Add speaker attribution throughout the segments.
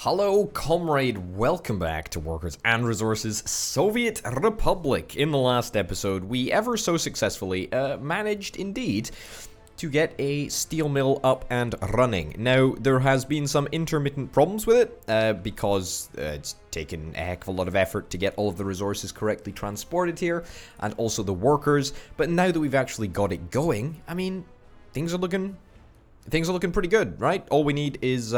Speaker 1: Hello, Comrade. Welcome back to Workers and Resources Soviet Republic. In the last episode, we ever so successfully managed, indeed, to get a steel mill up and running. Now, there has been some intermittent problems with it, because it's taken a heck of a lot of effort to get all of the resources correctly transported here, and also the workers. But now that we've actually got it going, I mean, things are looking pretty good, right? All we need is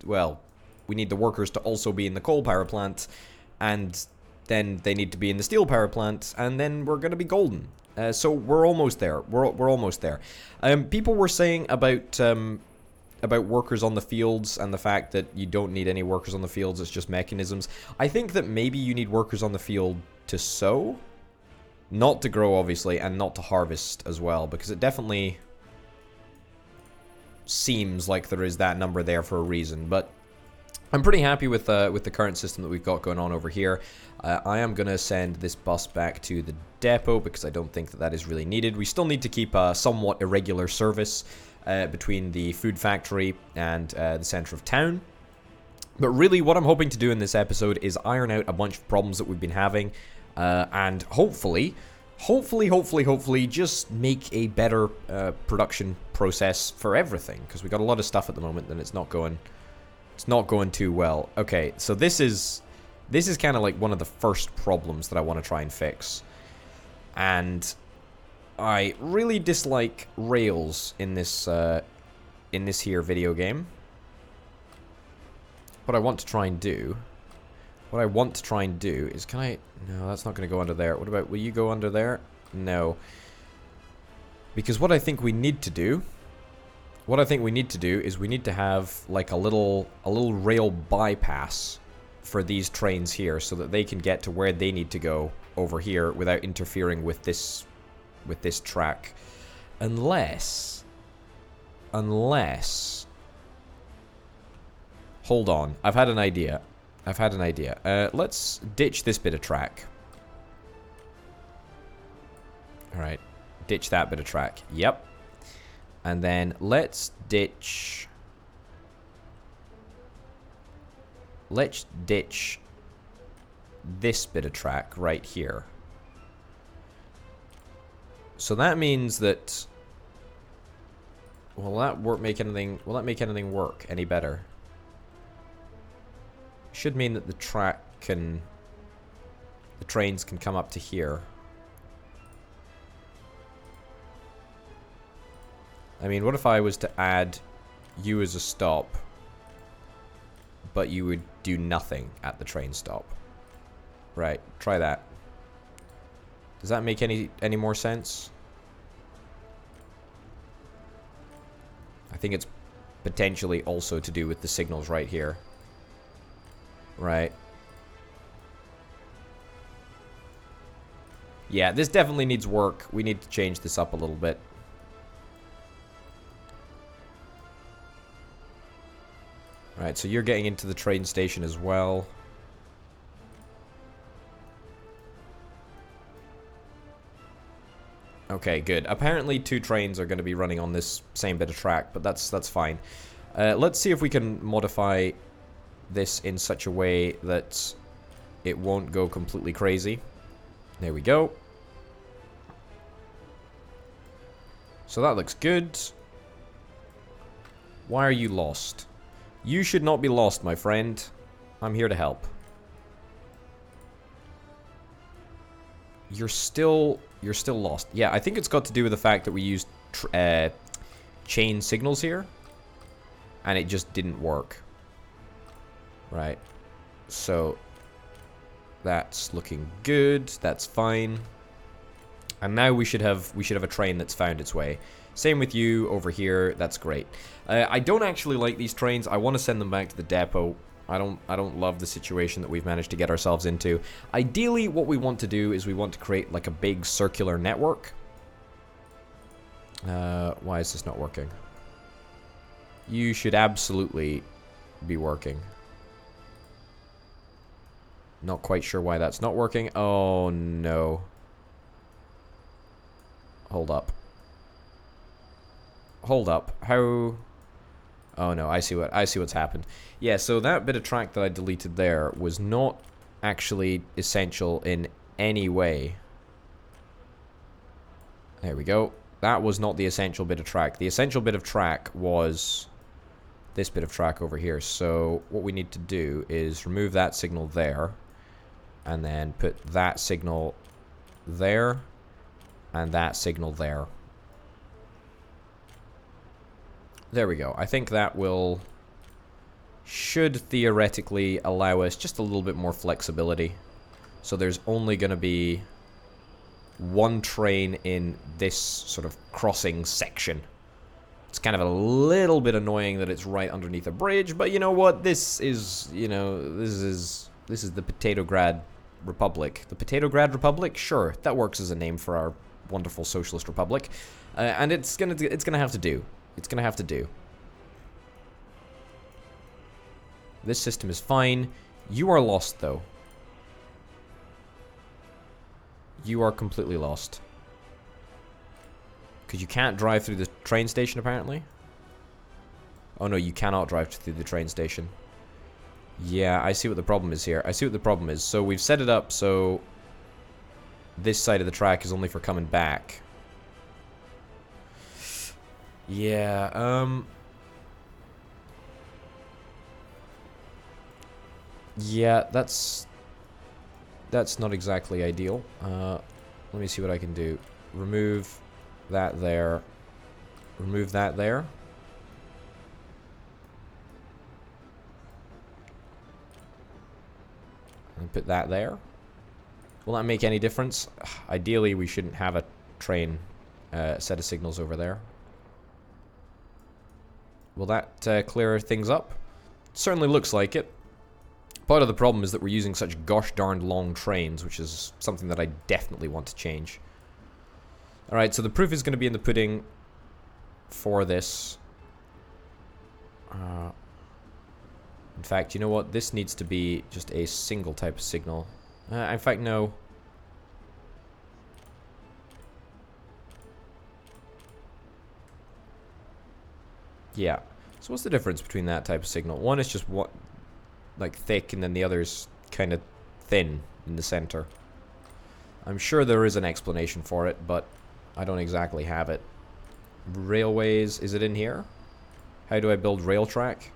Speaker 1: well, we need the workers to also be in the coal power plant, and then they need to be in the steel power plant, and then we're going to be golden. So we're almost there. We're almost there. People were saying about workers on the fields and the fact that you don't need any workers on the fields, it's just mechanisms. I think that maybe you need workers on the field to sow, not to grow, obviously, and not to harvest as well, because it definitely seems like there is that number there for a reason. But I'm pretty happy with the current system that we've got going on over here. I am going to send this bus back to the depot because I don't think that is really needed. We still need to keep a somewhat irregular service between the food factory and the center of town. But really what I'm hoping to do in this episode is iron out a bunch of problems that we've been having, and hopefully just make a better production process for everything, because we got a lot of stuff at the moment and it's not going too well. Okay, so this is kind of like one of the first problems that I want to try and fix. And I really dislike rails in this here video game. What I want to try and do is, can I... No, that's not going to go under there. What about, will you go under there? No. Because what I think we need to do is we need to have like a little rail bypass for these trains here, so that they can get to where they need to go over here without interfering with this track. Unless hold on, I've had an idea. Let's ditch this bit of track. Alright, ditch that bit of track. Yep. And then let's ditch this bit of track right here. So that means that, will that make anything work any better? Should mean that the trains can come up to here. I mean, what if I was to add you as a stop, but you would do nothing at the train stop? Right, try that. Does that make any more sense? I think it's potentially also to do with the signals right here. Right. Yeah, this definitely needs work. We need to change this up a little bit. Right, so you're getting into the train station as well. Okay, good. Apparently 2 trains are going to be running on this same bit of track, but that's fine. Let's see if we can modify this in such a way that it won't go completely crazy. There we go. So that looks good. Why are you lost? You should not be lost, my friend. I'm here to help. You're still lost. Yeah, I think it's got to do with the fact that we used chain signals here, and it just didn't work. Right. So that's looking good. That's fine. And now we should have a train that's found its way. Same with you over here. That's great. I don't actually like these trains. I want to send them back to the depot. I don't love the situation that we've managed to get ourselves into. Ideally, what we want to do is we want to create like a big circular network. Why is this not working? You should absolutely be working. Not quite sure why that's not working. Oh no. Hold up. Hold up. How... Oh no, I see what's happened. Yeah, so that bit of track that I deleted there was not actually essential in any way. There we go. That was not the essential bit of track. The essential bit of track was this bit of track over here. So what we need to do is remove that signal there, and then put that signal there, and that signal there. There we go. I think that should theoretically allow us just a little bit more flexibility. So there's only going to be one train in this sort of crossing section. It's kind of a little bit annoying that it's right underneath a bridge, but you know what? This is, this is the Potatograd Republic. The Potatograd Republic? Sure, that works as a name for our wonderful socialist republic. And it's gonna have to do. It's gonna have to do. This system is fine. You are lost, though. You are completely lost. Because you can't drive through the train station, apparently. Oh no, you cannot drive through the train station. Yeah, I see what the problem is here. I see what the problem is. So we've set it up so this side of the track is only for coming back. Yeah, yeah, that's not exactly ideal. Let me see what I can do. Remove that there. Remove that there. And put that there. Will that make any difference? Ideally, we shouldn't have a train set of signals over there. Will that clear things up? Certainly looks like it. Part of the problem is that we're using such gosh darned long trains, which is something that I definitely want to change. Alright, so the proof is going to be in the pudding for this. In fact, you know what? This needs to be just a single type of signal. In fact, no. Yeah. So what's the difference between that type of signal? One is just like thick, and then the other's kind of thin in the center. I'm sure there is an explanation for it, but I don't exactly have it. Railways, is it in here? How do I build rail track?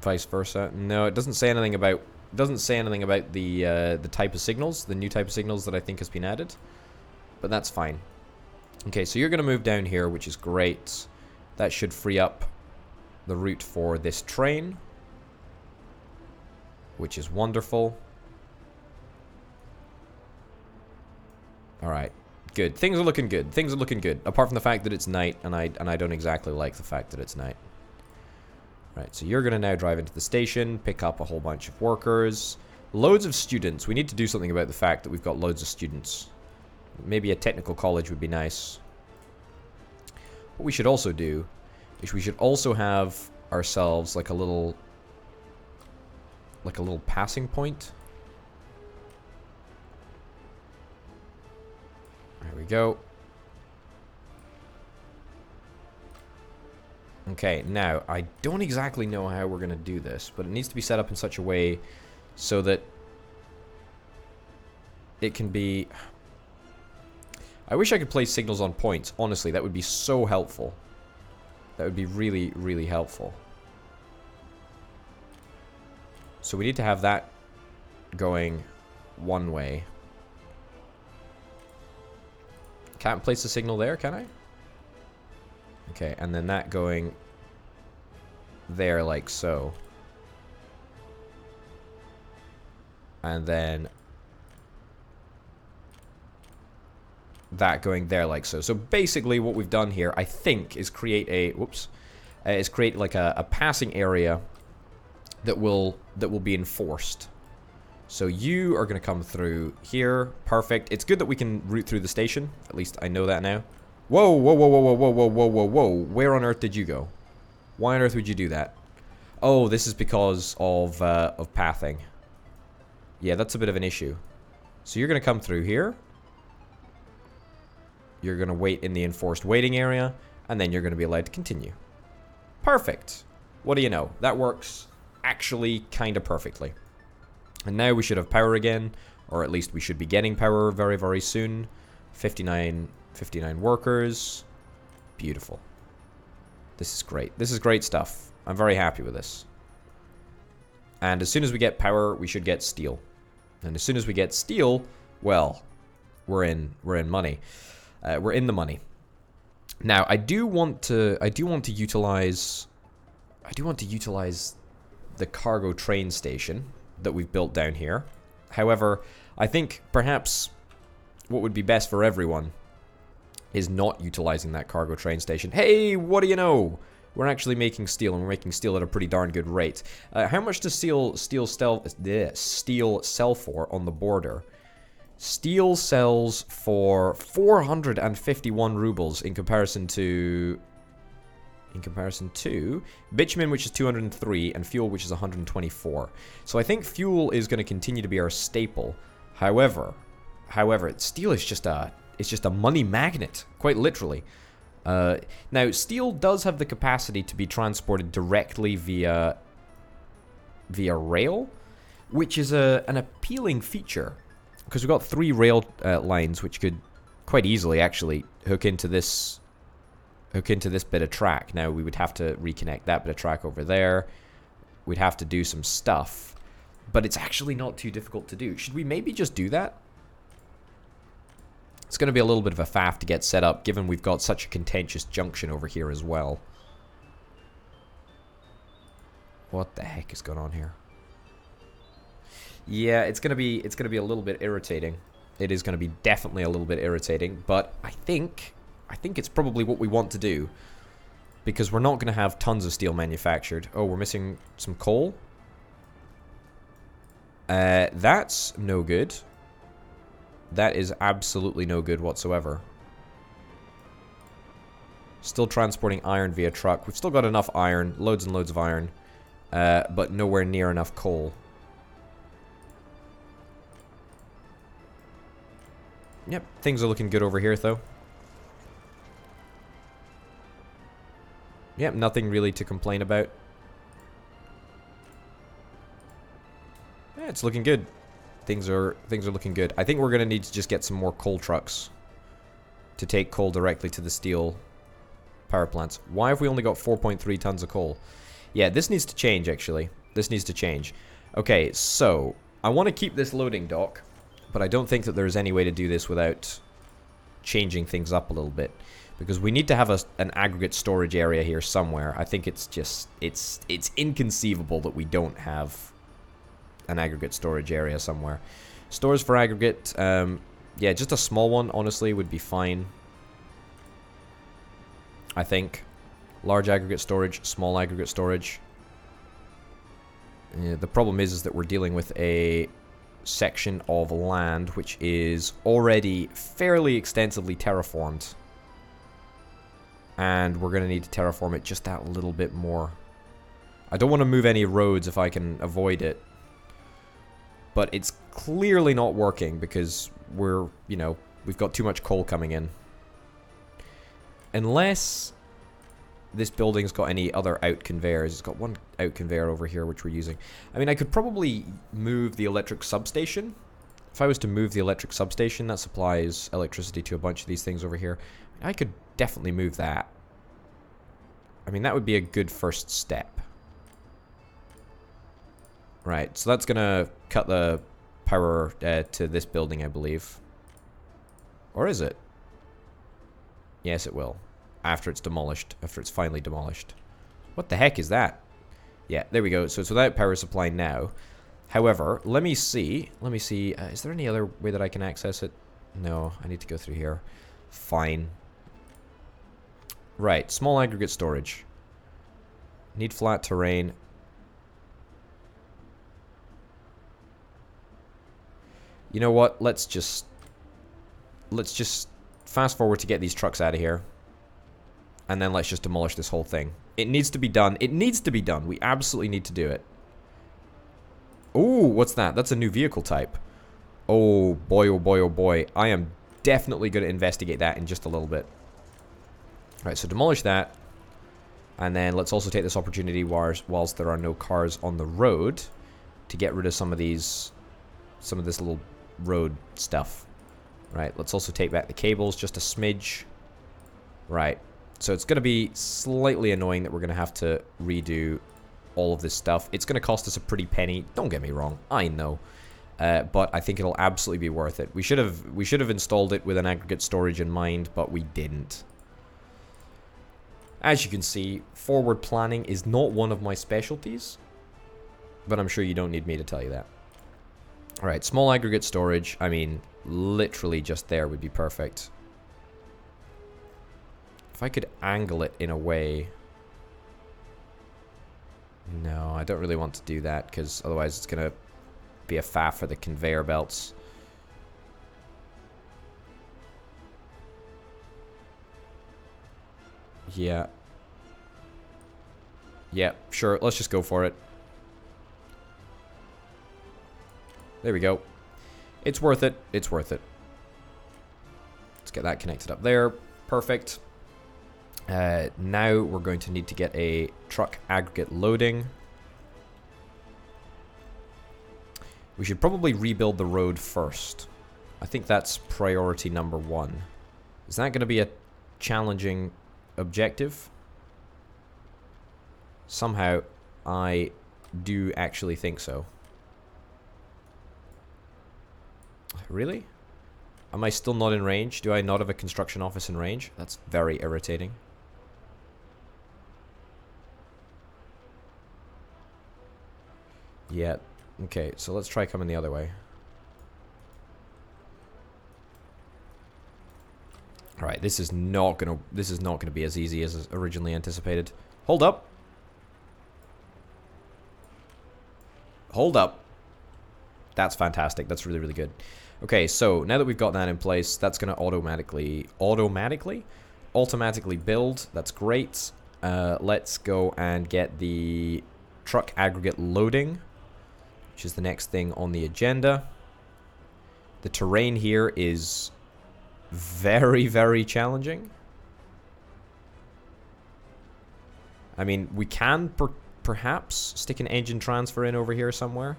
Speaker 1: Vice versa. No, it doesn't say anything about the type of signals, the new type of signals that I think has been added. But that's fine. Okay, so you're going to move down here, which is great. That should free up the route for this train, which is wonderful. Alright, good. Things are looking good. Things are looking good. Apart from the fact that it's night, and I don't exactly like the fact that it's night. Right, so you're going to now drive into the station, pick up a whole bunch of workers. Loads of students. We need to do something about the fact that we've got loads of students. Maybe a technical college would be nice. What we should also do is we should also have ourselves like a little passing point. There we go. Okay, now, I don't exactly know how we're going to do this, but it needs to be set up in such a way so that it can be... I wish I could place signals on points. Honestly, that would be so helpful. That would be really, really helpful. So we need to have that going one way. Can't place a signal there, can I? Okay, and then that going there like so. And then that going there like so. So basically what we've done here, I think, is create a like a passing area that will be enforced. So you are going to come through here. Perfect. It's good that we can route through the station. At least I know that now. Whoa, whoa, whoa, whoa, whoa, whoa, whoa, whoa, whoa, whoa. Where on earth did you go? Why on earth would you do that? Oh, this is because of pathing. Yeah, that's a bit of an issue. So you're going to come through here. You're going to wait in the enforced waiting area, and then you're going to be allowed to continue. Perfect. What do you know? That works actually kind of perfectly. And now we should have power again, or at least we should be getting power very, very soon. 59 workers. Beautiful. This is great. This is great stuff. I'm very happy with this. And as soon as we get power, we should get steel. And as soon as we get steel, well, we're in money. We're in the money. Now, I do want to utilize the cargo train station that we've built down here. However, I think perhaps what would be best for everyone is not utilizing that cargo train station. Hey, what do you know? We're actually making steel, and we're making steel at a pretty darn good rate. How much does steel sell for on the border? Steel sells for 451 rubles in comparison to bitumen, which is 203, and fuel, which is 124. So I think fuel is going to continue to be our staple. However, steel is just a money magnet, quite literally. Now, steel does have the capacity to be transported directly via rail, which is an appealing feature, because we've got 3 rail lines which could quite easily actually hook into this bit of track. Now, we would have to reconnect that bit of track over there. We'd have to do some stuff, but it's actually not too difficult to do. Should we maybe just do that? It's going to be a little bit of a faff to get set up, given we've got such a contentious junction over here as well. What the heck is going on here? Yeah, it's going to be a little bit irritating. It is going to be definitely a little bit irritating, but I think it's probably what we want to do, because we're not going to have tons of steel manufactured. Oh, we're missing some coal. That's no good. That is absolutely no good whatsoever. Still transporting iron via truck. We've still got enough iron, loads and loads of iron, but nowhere near enough coal. Yep, things are looking good over here, though. Yep, nothing really to complain about. Yeah, it's looking good. Things are looking good. I think we're gonna need to just get some more coal trucks to take coal directly to the steel power plants. Why have we only got 4.3 tons of coal? Yeah, this needs to change, actually. This needs to change. Okay, so I want to keep this loading dock, but I don't think that there's any way to do this without changing things up a little bit, because we need to have an aggregate storage area here somewhere. I think it's inconceivable that we don't have an aggregate storage area somewhere. Stores for aggregate, yeah, just a small one, honestly, would be fine. I think. Large aggregate storage, small aggregate storage. The problem is that we're dealing with a section of land which is already fairly extensively terraformed. And we're going to need to terraform it just that little bit more. I don't want to move any roads if I can avoid it. But it's clearly not working because we're, you know, we've got too much coal coming in. Unless this building's got any other out conveyors. It's got one out conveyor over here which we're using. I mean, I could probably move the electric substation. If I was to move the electric substation, that supplies electricity to a bunch of these things over here. I could definitely move that. I mean, that would be a good first step. Right, so that's gonna cut the power to this building, I believe. Or is it? Yes, it will. After it's demolished. After it's finally demolished. What the heck is that? Yeah, there we go. So it's without power supply now. However, let me see. Is there any other way that I can access it? No, I need to go through here. Fine. Right, small aggregate storage. Need flat terrain. You know what? Let's just fast forward to get these trucks out of here. And then let's just demolish this whole thing. It needs to be done. It needs to be done. We absolutely need to do it. Ooh, what's that? That's a new vehicle type. Oh boy, oh boy, oh boy. I am definitely going to investigate that in just a little bit. Alright, so demolish that. And then let's also take this opportunity whilst there are no cars on the road to get rid of some of this little road stuff. Right, let's also take back the cables just a smidge. Right, so it's going to be slightly annoying that we're going to have to redo all of this stuff. It's going to cost us a pretty penny, don't get me wrong, I know. But I think it'll absolutely be worth it. We should have installed it with an aggregate storage in mind, but we didn't. As you can see, forward planning is not one of my specialties, but I'm sure you don't need me to tell you that. Alright, small aggregate storage. I mean, literally just there would be perfect. If I could angle it in a way... No, I don't really want to do that, because otherwise it's going to be a faff for the conveyor belts. Yeah. Yeah, sure. Let's just go for it. There we go. It's worth it. It's worth it. Let's get that connected up there. Perfect. Now we're going to need to get a truck aggregate loading. We should probably rebuild the road first. I think that's priority number 1. Is that going to be a challenging objective? Somehow, I do actually think so. Really? Am I still not in range? Do I not have a construction office in range? That's very irritating. Yeah. Okay, so let's try coming the other way. Alright, this is not gonna be as easy as originally anticipated. Hold up. Hold up. That's fantastic. That's really, really good. Okay, so now that we've got that in place, that's gonna automatically build. That's great. Let's go and get the truck aggregate loading, which is the next thing on the agenda. The terrain here is very, very challenging. I mean, we can perhaps stick an engine transfer in over here somewhere.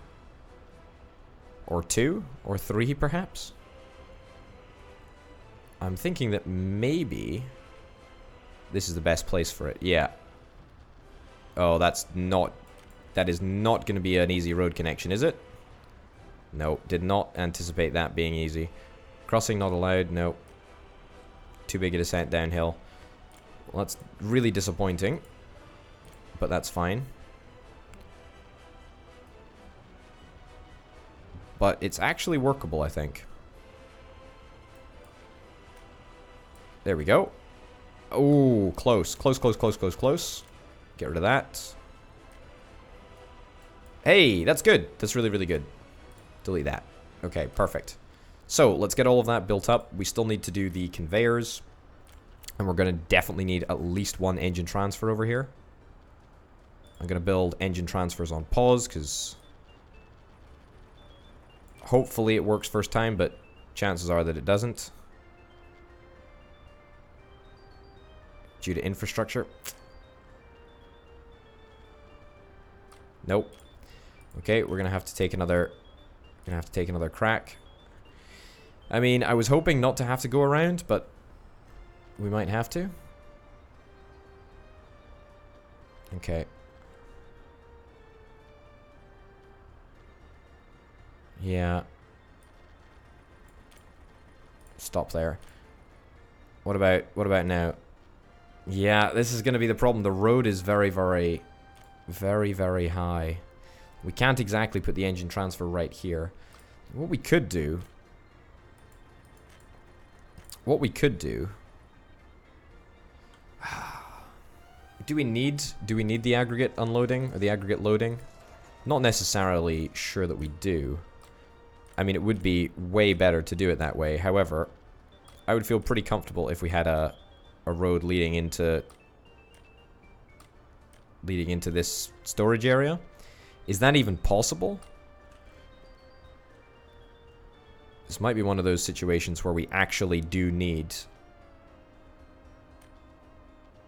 Speaker 1: Or 2, or 3 perhaps. I'm thinking that maybe this is the best place for it. Yeah. Oh, that is not going to be an easy road connection, is it? Nope, did not anticipate that being easy. Crossing not allowed, nope. Too big a descent downhill. Well, that's really disappointing. But that's fine. But it's actually workable, I think. There we go. Oh, close. Close, close, close, close, close. Get rid of that. Hey, that's good. That's really, really good. Delete that. Okay, perfect. So, let's get all of that built up. We still need to do the conveyors. And we're going to definitely need at least 1 engine transfer over here. I'm going to build engine transfers on pause, because hopefully it works first time, but chances are that it doesn't. Due to infrastructure. Nope. Okay, we're gonna have to take another crack. I mean, I was hoping not to have to go around, but we might have to. Okay. Yeah. Stop there. What about now? Yeah, this is going to be the problem. The road is very, very, very, very high. We can't exactly put the engine transfer right here. What we could do... Do we need the aggregate unloading or the aggregate loading? Not necessarily sure that we do. I mean, it would be way better to do it that way. However, I would feel pretty comfortable if we had a road leading into this storage area. Is that even possible? This might be one of those situations where we actually do need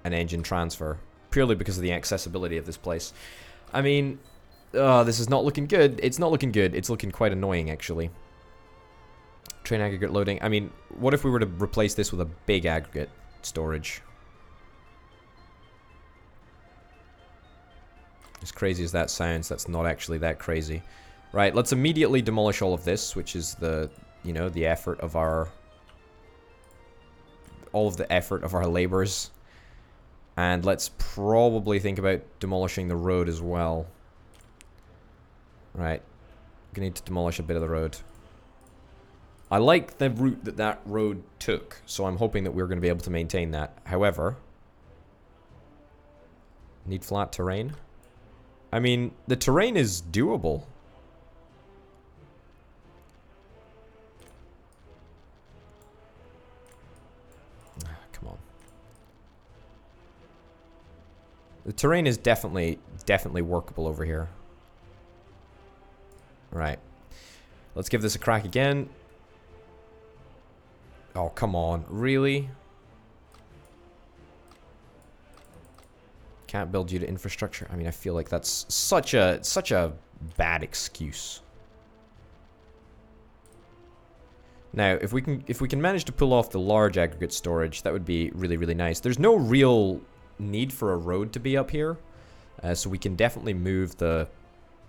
Speaker 1: an engine transfer, purely because of the accessibility of this place. I mean, this is not looking good. It's not looking good. It's looking quite annoying, actually. Train aggregate loading. I mean, what if we were to replace this with a big aggregate storage? As crazy as that sounds, that's not actually that crazy. Right, let's immediately demolish all of this, which is the, you know, the effort of our... all of the effort of our labors. And let's probably think about demolishing the road as well. Right. Gonna need to demolish a bit of the road. I like the route that that road took, so I'm hoping that we're going to be able to maintain that. However... need flat terrain? I mean, the terrain is doable. Come on. The terrain is definitely workable over here. Right. Let's give this a crack again. Oh, come on. Really? Can't build due to infrastructure. I mean, I feel like that's such a bad excuse. Now, if we can manage to pull off the large aggregate storage, that would be really, really nice. There's no real need for a road to be up here, so we can definitely move the,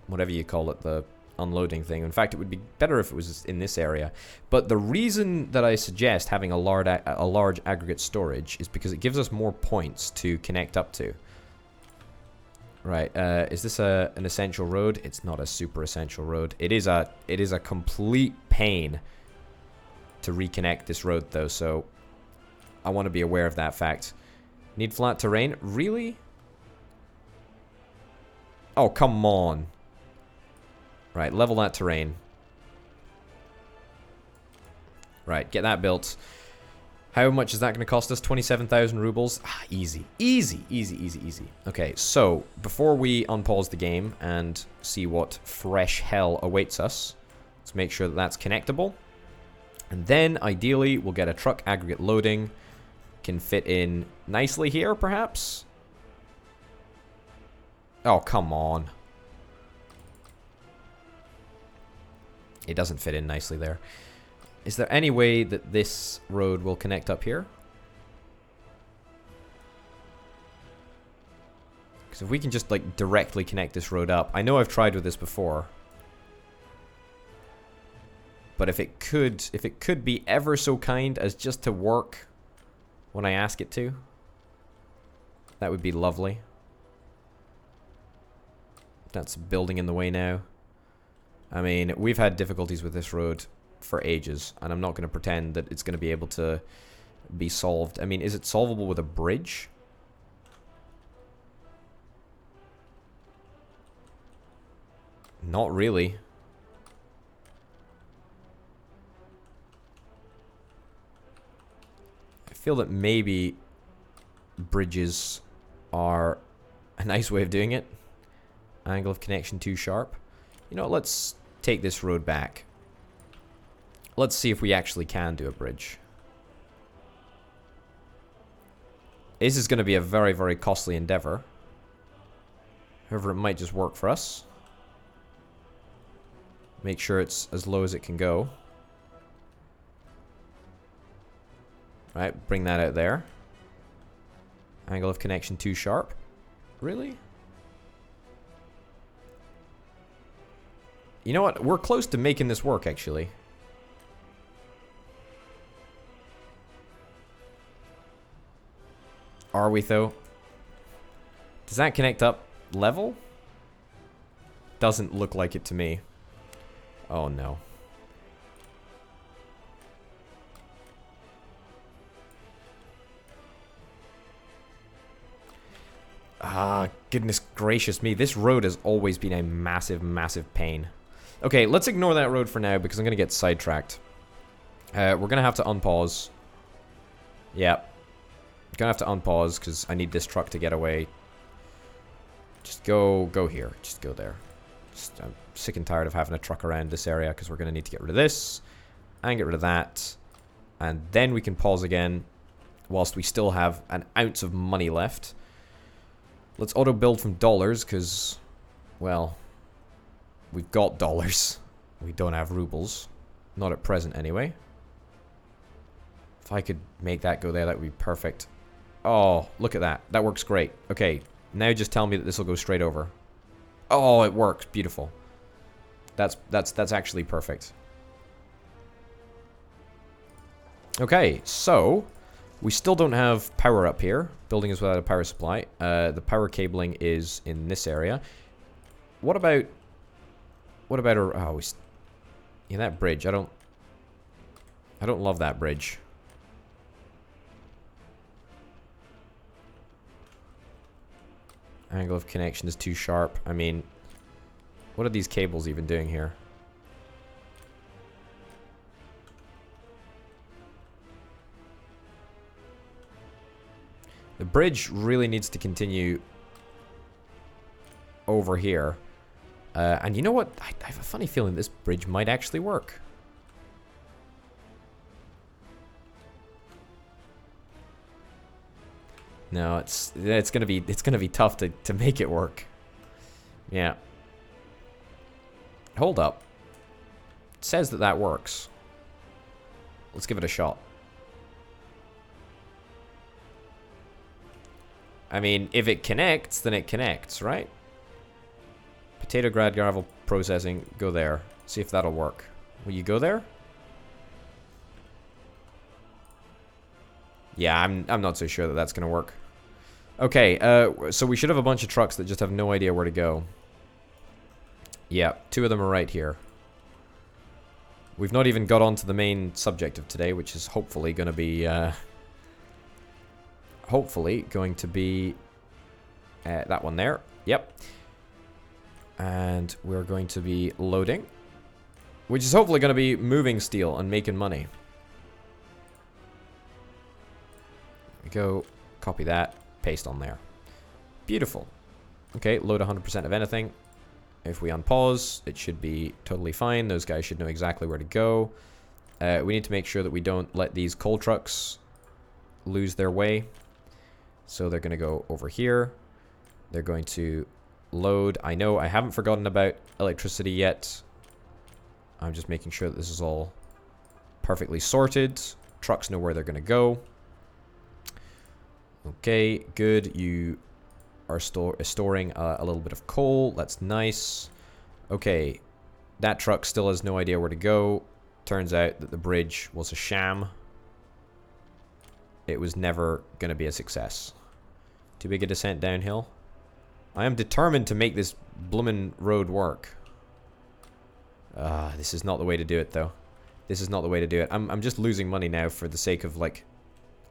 Speaker 1: whatever you call it, the unloading thing. In fact, it would be better if it was in this area. But the reason that I suggest having a large aggregate storage is because it gives us more points to connect up to. Right, is this an essential road? It's not a super essential road. It is a complete pain to reconnect this road, though, so I want to be aware of that fact. Need flat terrain? Really? Oh, come on. Right, level that terrain. Right, get that built. How much is that going to cost us? 27,000 rubles? Ah, easy. Easy, easy, easy, easy. Okay, so before we unpause the game and see what fresh hell awaits us, let's make sure that that's connectable. And then, ideally, we'll get a truck aggregate loading. Can fit in nicely here, perhaps? Oh, come on. It doesn't fit in nicely there. Is there any way that this road will connect up here? Because if we can just, like, directly connect this road up... I know I've tried with this before. But if it could be ever so kind as just to work when I ask it to, that would be lovely. That's building in the way now. I mean, we've had difficulties with this road for ages, and I'm not going to pretend that it's going to be able to be solved. I mean, is it solvable with a bridge? Not really. I feel that maybe bridges are a nice way of doing it. Angle of connection too sharp. You know, let's take this road back. Let's see if we actually can do a bridge. This is going to be a very, very costly endeavor. However, it might just work for us. Make sure it's as low as it can go. Right, bring that out there. Angle of connection too sharp. Really? You know what? We're close to making this work, actually. Are we, though? Does that connect up level? Doesn't look like it to me. Oh, no. Ah, goodness gracious me. This road has always been a massive, massive pain. Okay, let's ignore that road for now because I'm going to get sidetracked. We're going to have to unpause. Yep. Going to have to unpause because I need this truck to get away. Just go here. Just go there. I'm sick and tired of having a truck around this area because we're going to need to get rid of this. and get rid of that. And then we can pause again whilst we still have an ounce of money left. Let's auto-build from dollars because, well, we've got dollars. We don't have rubles. Not at present, anyway. If I could make that go there, that would be perfect. Oh, look at that. That works great. Okay, now just tell me that this will go straight over. Oh, it works. Beautiful. That's actually perfect. Okay, so we still don't have power up here. Building is without a power supply. The power cabling is in this area. What about oh, yeah, that bridge. I don't love that bridge. Angle of connection is too sharp. I mean, what are these cables even doing here? The bridge really needs to continue over here. And you know what? I have a funny feeling this bridge might actually work. No, it's gonna be tough to make it work. Yeah. Hold up. It says that works. Let's give it a shot. I mean, if it connects, then it connects, right? Potato grad gravel processing, go there. See if that'll work. Will you go there? Yeah, I'm not so sure that that's gonna work. Okay, so we should have a bunch of trucks that just have no idea where to go. Yeah, 2 of them are right here. We've not even got on to the main subject of today, which is hopefully going to be that one there. Yep. And we're going to be loading, which is hopefully going to be moving steel and making money. There we go. Copy that. Paste on there. Beautiful. Okay, load 100% of anything. If we unpause, it should be totally fine. Those guys should know exactly where to go. We need to make sure that we don't let these coal trucks lose their way. So they're going to go over here. They're going to load. I know I haven't forgotten about electricity yet. I'm just making sure that this is all perfectly sorted. Trucks know where they're going to go. Okay, good. You are storing a little bit of coal. That's nice. Okay, that truck still has no idea where to go. Turns out that the bridge was a sham. It was never going to be a success. Too big a descent downhill. I am determined to make this bloomin' road work. This is not the way to do it, though. This is not the way to do it. I'm just losing money now for the sake of, like,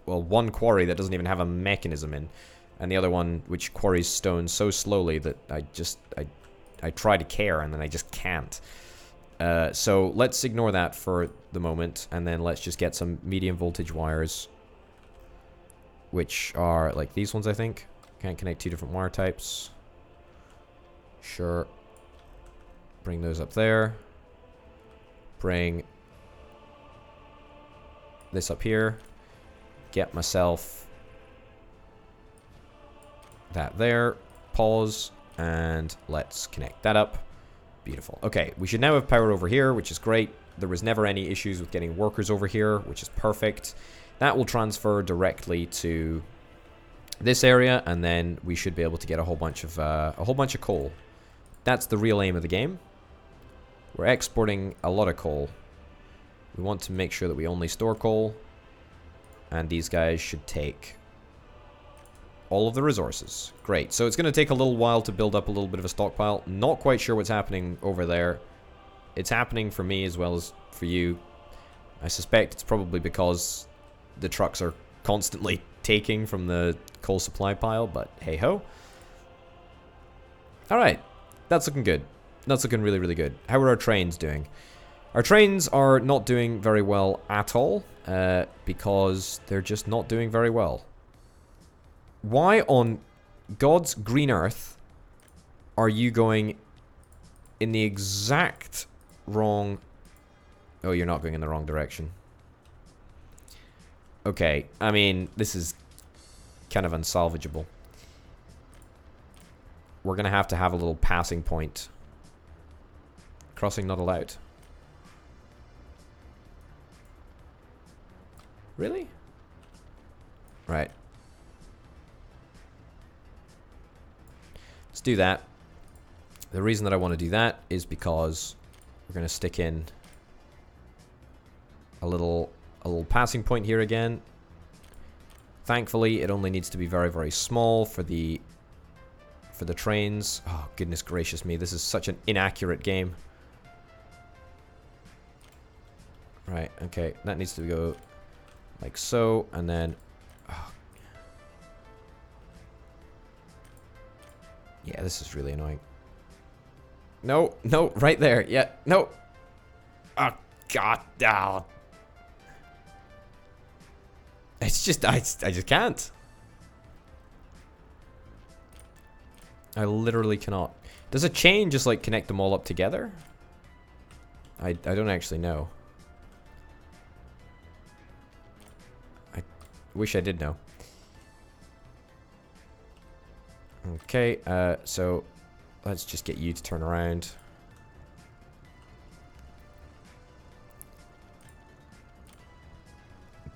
Speaker 1: well, one quarry that doesn't even have a mechanism in, and the other one which quarries stone so slowly that I try to care and then I just can't. So let's ignore that for the moment, and then let's just get some medium voltage wires, which are like these ones, I think. Can't connect 2 different wire types. Sure. Bring those up there. Bring this up here. Get myself that there. Pause, and let's connect that up. Beautiful. Okay, we should now have power over here, which is great. There was never any issues with getting workers over here, which is perfect. That will transfer directly to this area, and then we should be able to get a whole bunch of coal. That's the real aim of the game. We're exporting a lot of coal. We want to make sure that we only store coal. And these guys should take all of the resources. Great. So it's going to take a little while to build up a little bit of a stockpile. Not quite sure what's happening over there. It's happening for me as well as for you. I suspect it's probably because the trucks are constantly taking from the coal supply pile, but hey-ho. Alright. That's looking good. That's looking really, really good. How are our trains doing? Our trains are not doing very well at all, because they're just not doing very well. Why on God's green earth are you going in the exact wrong... Oh, you're not going in the wrong direction. Okay, I mean, this is kind of unsalvageable. We're going to have a little passing point. Crossing not allowed. Really? Right. Let's do that. The reason that I want to do that is because we're going to stick in a little passing point here again. Thankfully, it only needs to be very, very small for the trains. Oh, goodness gracious me. This is such an inaccurate game. Right, okay. That needs to go like so, and then... Oh. Yeah, this is really annoying. No, no, right there. Yeah, no. Oh, God. Oh. It's just, I just can't. I literally cannot. Does a chain just, like, connect them all up together? I don't actually know. I wish I did know. Okay, so let's just get you to turn around.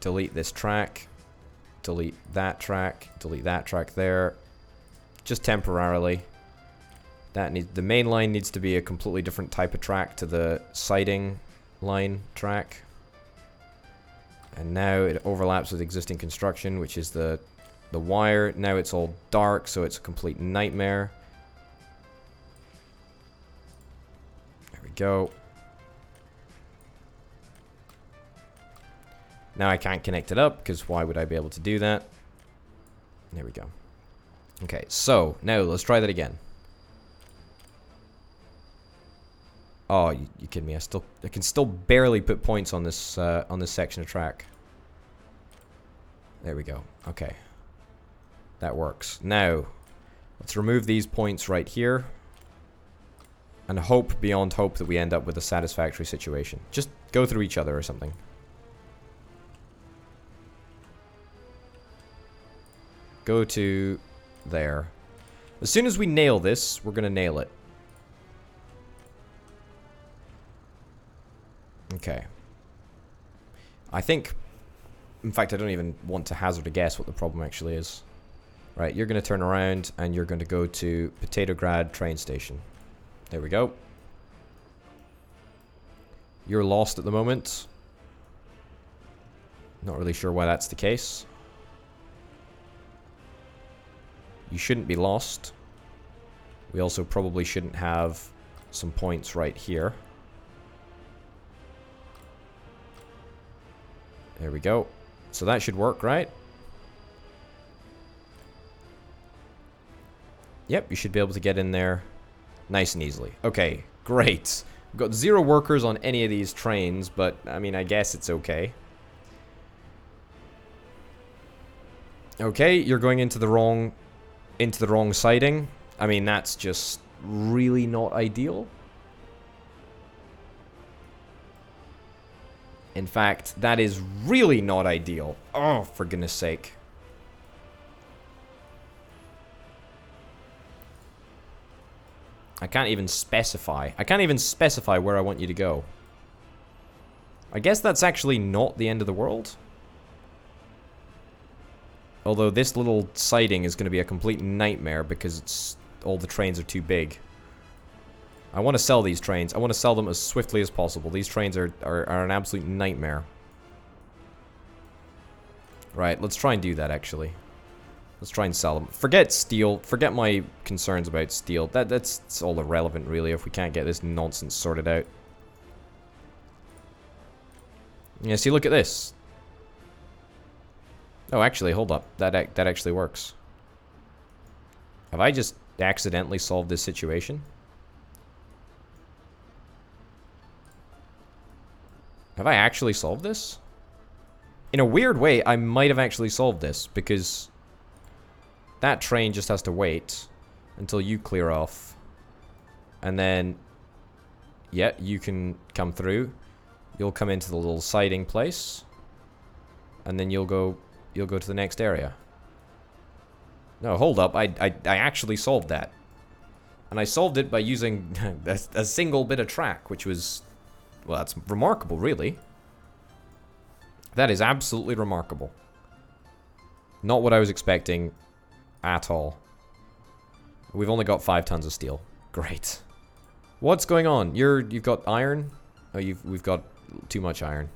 Speaker 1: Delete this track. Delete that track. Delete that track there. Just temporarily. The main line needs to be a completely different type of track to the siding line track. And now it overlaps with existing construction, which is the wire. Now it's all dark, so it's a complete nightmare. There we go. Now I can't connect it up, because why would I be able to do that? There we go. Okay, so now let's try that again. Oh, you kidding me? I can still barely put points on this section of track. There we go. Okay. That works. Now, let's remove these points right here. And hope beyond hope that we end up with a satisfactory situation. Just go through each other or something. Go to there. As soon as we nail this, we're going to nail it. Okay. I think... In fact, I don't even want to hazard a guess what the problem actually is. Right, you're going to turn around and you're going to go to Petrograd train station. There we go. You're lost at the moment. Not really sure why that's the case. You shouldn't be lost. We also probably shouldn't have some points right here. There we go. So that should work, right? Yep, you should be able to get in there nice and easily. Okay, great. We've got 0 workers on any of these trains, but, I mean, I guess it's okay. Okay, you're going into the wrong siding. I mean, that's just really not ideal. In fact, that is really not ideal. Oh, for goodness sake. I can't even specify. I can't even specify where I want you to go. I guess that's actually not the end of the world. Although this little siding is going to be a complete nightmare because all the trains are too big. I want to sell these trains. I want to sell them as swiftly as possible. These trains are an absolute nightmare. Right, let's try and do that, actually. Let's try and sell them. Forget steel. Forget my concerns about steel. That's all irrelevant, really, if we can't get this nonsense sorted out. Yeah, see, look at this. Oh, actually, hold up. That actually works. Have I just accidentally solved this situation? Have I actually solved this? In a weird way, I might have actually solved this, because that train just has to wait until you clear off. And then, yeah, you can come through. You'll come into the little siding place. And then you'll go to the next area. No, hold up. I actually solved that. And I solved it by using a single bit of track, which was... Well, that's remarkable, really. That is absolutely remarkable. Not what I was expecting at all. We've only got 5 tons of steel. Great. What's going on? You've got iron? Oh, we've got too much iron.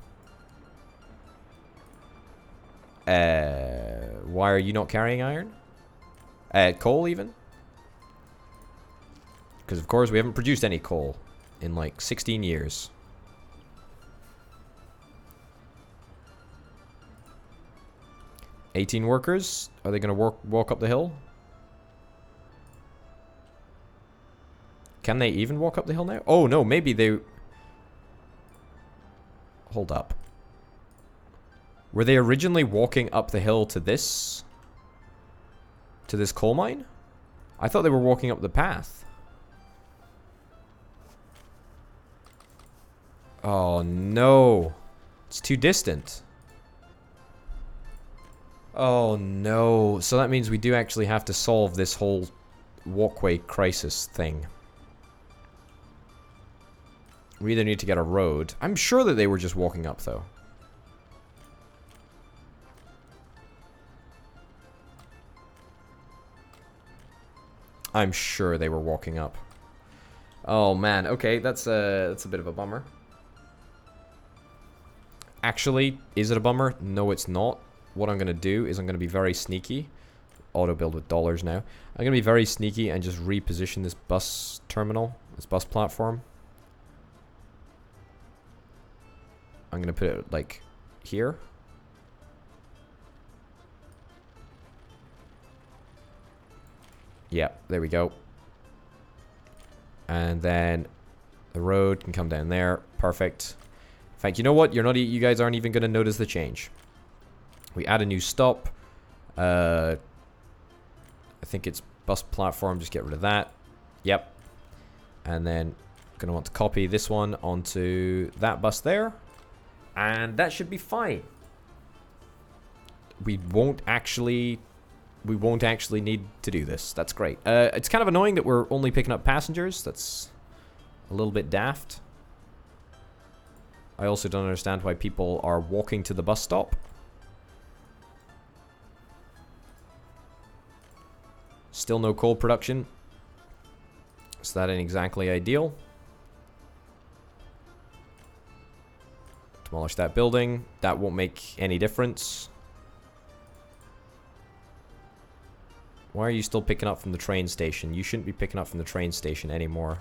Speaker 1: Why are you not carrying iron? Coal even? Because of course we haven't produced any coal in like 16 years. $18 workers? Are they going to walk up the hill? Can they even walk up the hill now? Oh no, maybe they... Hold up. Were they originally walking up the hill to this? To this coal mine? I thought they were walking up the path. Oh no. It's too distant. Oh no. So that means we do actually have to solve this whole walkway crisis thing. We either need to get a road. I'm sure that they were just walking up though. I'm sure they were walking up. Oh man, okay, that's a bit of a bummer. Actually, is it a bummer? No, it's not. What I'm gonna do is I'm gonna be very sneaky. Auto build with dollars now. I'm gonna be very sneaky and just reposition this bus terminal, this bus platform. I'm gonna put it like here. Yep, there we go. And then the road can come down there. Perfect. In fact, you know what? You guys aren't even gonna notice the change. We add a new stop. I think it's bus platform. Just get rid of that. Yep. And then gonna want to copy this one onto that bus there. And that should be fine. We won't actually need to do this. That's great. It's kind of annoying that we're only picking up passengers. That's a little bit daft. I also don't understand why people are walking to the bus stop. Still no coal production. So that ain't exactly ideal. Demolish that building. That won't make any difference. Why are you still picking up from the train station? You shouldn't be picking up from the train station anymore.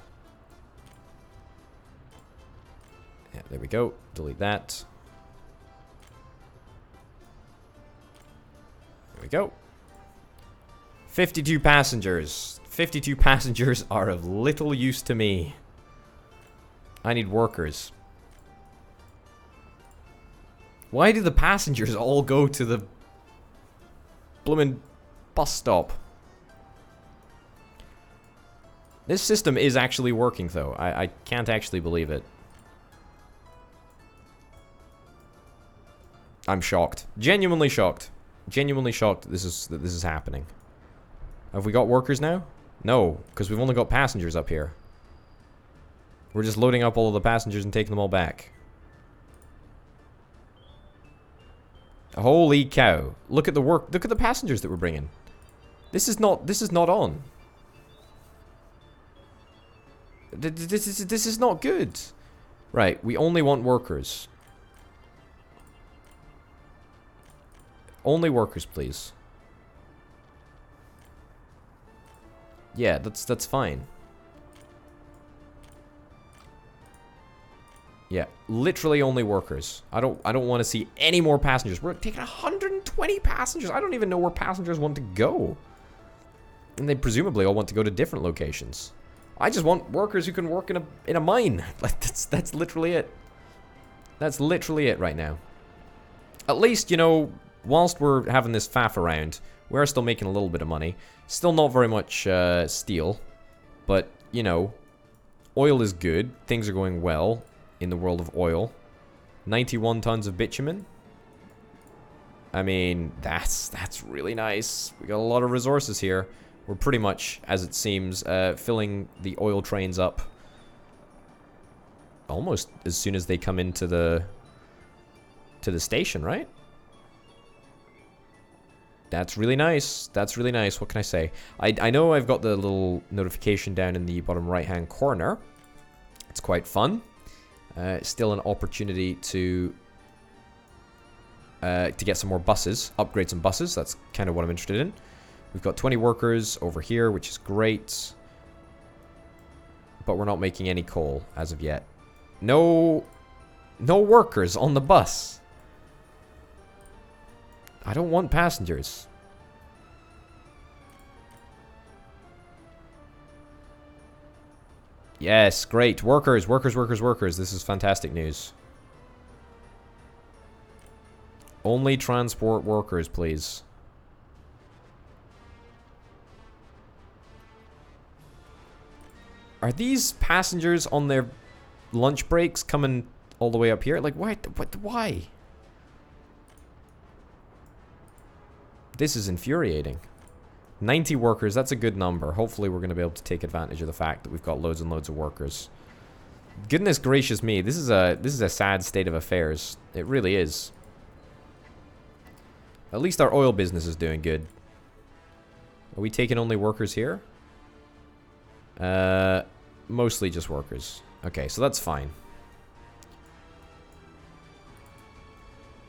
Speaker 1: Yeah, there we go. Delete that. There we go. 52 passengers. 52 passengers are of little use to me. I need workers. Why do the passengers all go to the bloomin' bus stop? This system is actually working, though. I can't actually believe it. I'm shocked. Genuinely shocked. Genuinely shocked that this is happening. Have we got workers now? No, because we've only got passengers up here. We're just loading up all of the passengers and taking them all back. Holy cow. Look at the look at the passengers that we're bringing. This is not on. This is not good. Right, we only want workers. Only workers, please. Yeah, that's fine. Yeah, literally only workers. I don't want to see any more passengers. We're taking 120 passengers. I don't even know where passengers want to go. And they presumably all want to go to different locations. I just want workers who can work in a mine. Like that's literally it. That's literally it right now. At least, you know, whilst we're having this faff around, we're still making a little bit of money. Still not very much steel, but you know, oil is good. Things are going well in the world of oil. 91 tons of bitumen. I mean, that's really nice. We got a lot of resources here. We're pretty much, as it seems, filling the oil trains up almost as soon as they come into the station, right? That's really nice. That's really nice. What can I say? I know I've got the little notification down in the bottom right-hand corner. It's quite fun. Still an opportunity to get some more buses, upgrade some buses. That's kind of what I'm interested in. We've got 20 workers over here, which is great. But we're not making any coal as of yet. No workers on the bus. I don't want passengers. Yes, great. Workers. This is fantastic news. Only transport workers, please. Are these passengers on their lunch breaks coming all the way up here? Like, why? This is infuriating. 90 workers, that's a good number. Hopefully we're going to be able to take advantage of the fact that we've got loads and loads of workers. Goodness gracious me, this is a sad state of affairs. It really is. At least our oil business is doing good. Are we taking only workers here? Mostly just workers. Okay, so that's fine.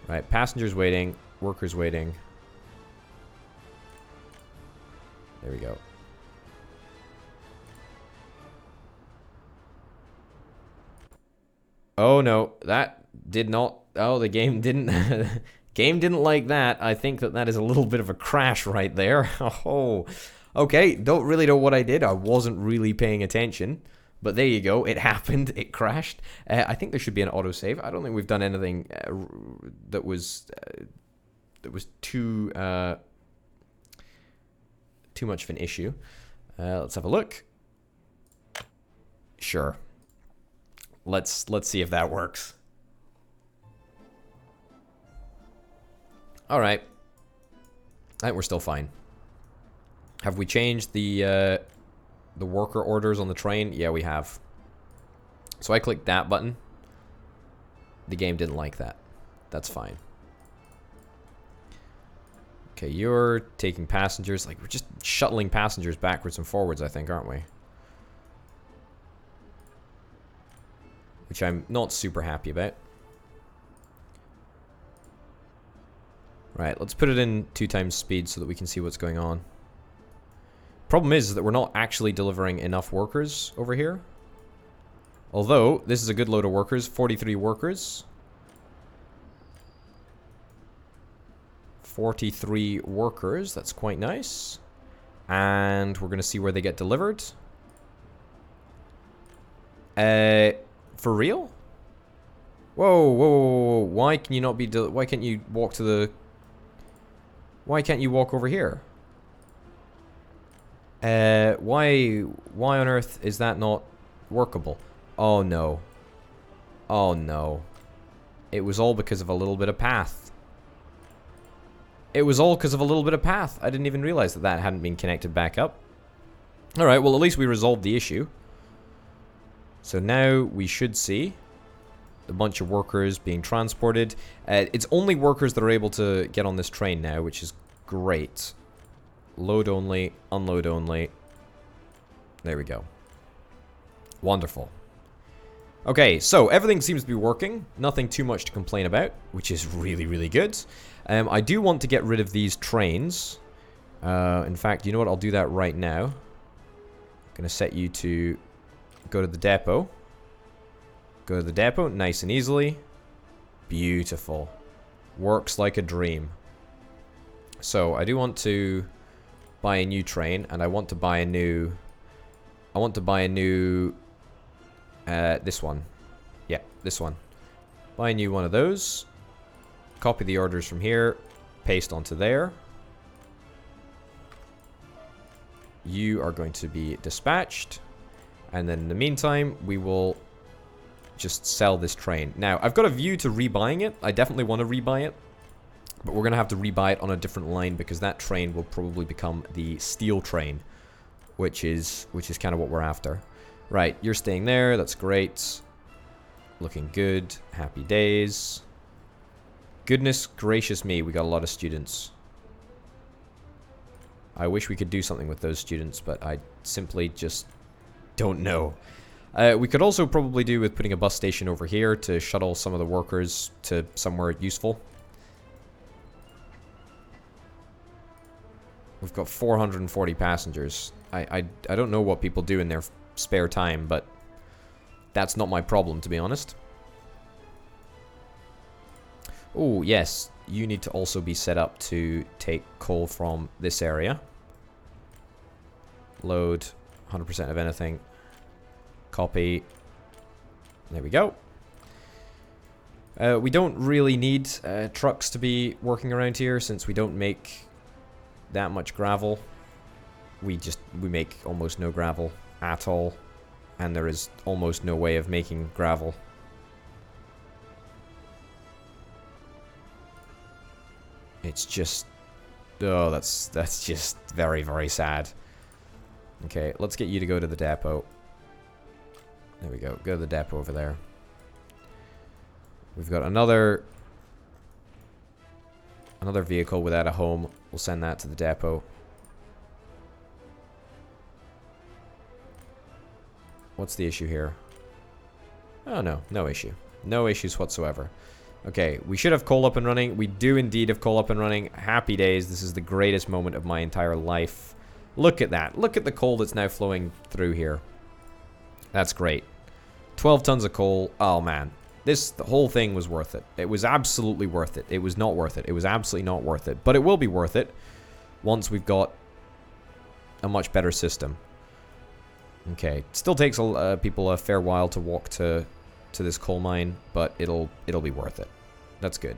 Speaker 1: Right, passengers waiting, workers waiting. There we go. Oh no, that did not... Oh, the game didn't... Game didn't like that. I think that is a little bit of a crash right there. Oh, okay. Don't really know what I did. I wasn't really paying attention. But there you go. It happened. It crashed. I think there should be an autosave. I don't think we've done anything that was too much of an issue. Let's have a look. Sure. Let's see if that works. All right. I think we're still fine. Have we changed the worker orders on the train? Yeah, we have. So I clicked that button. The game didn't like that. That's fine. Okay, you're taking passengers. Like, we're just shuttling passengers backwards and forwards, I think, aren't we? Which I'm not super happy about. Right, let's put it in 2 times speed so that we can see what's going on. Problem is that we're not actually delivering enough workers over here. Although, this is a good load of workers. 43 workers. 43 workers. That's quite nice. And we're going to see where they get delivered. For real? Whoa. Why can you not be... Why can't you walk to the... Why can't you walk over here? Why on earth is that not workable? Oh no. Oh no. It was all because of a little bit of path. It was all because of a little bit of path. I didn't even realize that hadn't been connected back up. Alright, well at least we resolved the issue. So now we should see a bunch of workers being transported. It's only workers that are able to get on this train now, which is great. Load only, unload only. There we go. Wonderful. Okay, so everything seems to be working. Nothing too much to complain about, which is really, really good. I do want to get rid of these trains. In fact, you know what? I'll do that right now. I'm going to set you to go to the depot. Go to the depot, nice and easily. Beautiful. Works like a dream. So, I do want to buy a new train, and I want to buy a new... this one. Yeah, this one. Buy a new one of those. Copy the orders from here. Paste onto there. You are going to be dispatched. And then in the meantime, we will just sell this train. Now, I've got a view to rebuying it. I definitely want to rebuy it. But we're going to have to rebuy it on a different line because that train will probably become the steel train. Which is kind of what we're after. Right, you're staying there. That's great. Looking good. Happy days. Goodness gracious me, we got a lot of students. I wish we could do something with those students, but I simply just don't know. We could also probably do with putting a bus station over here to shuttle some of the workers to somewhere useful. We've got 440 passengers. I don't know what people do in their spare time, but that's not my problem, to be honest. Oh, yes. You need to also be set up to take coal from this area. Load 100% of anything. Copy. There we go. We don't really need trucks to be working around here since we don't make that much gravel. We make almost no gravel at all, and there is almost no way of making gravel. It's just, oh, that's just very, very sad. Okay, let's get you to go to the depot. There we go. Go to the depot over there. We've got another vehicle without a home. We'll send that to the depot. What's the issue here? Oh, no. No issue. No issues whatsoever. Okay, we should have coal up and running. We do indeed have coal up and running. Happy days. This is the greatest moment of my entire life. Look at that. Look at the coal that's now flowing through here. That's great. 12 tons of coal. Oh, man. The whole thing was worth it. It was absolutely worth it. It was not worth it. It was absolutely not worth it. But it will be worth it once we've got a much better system. Okay. Still takes people a fair while to walk to this coal mine, but it'll be worth it. That's good.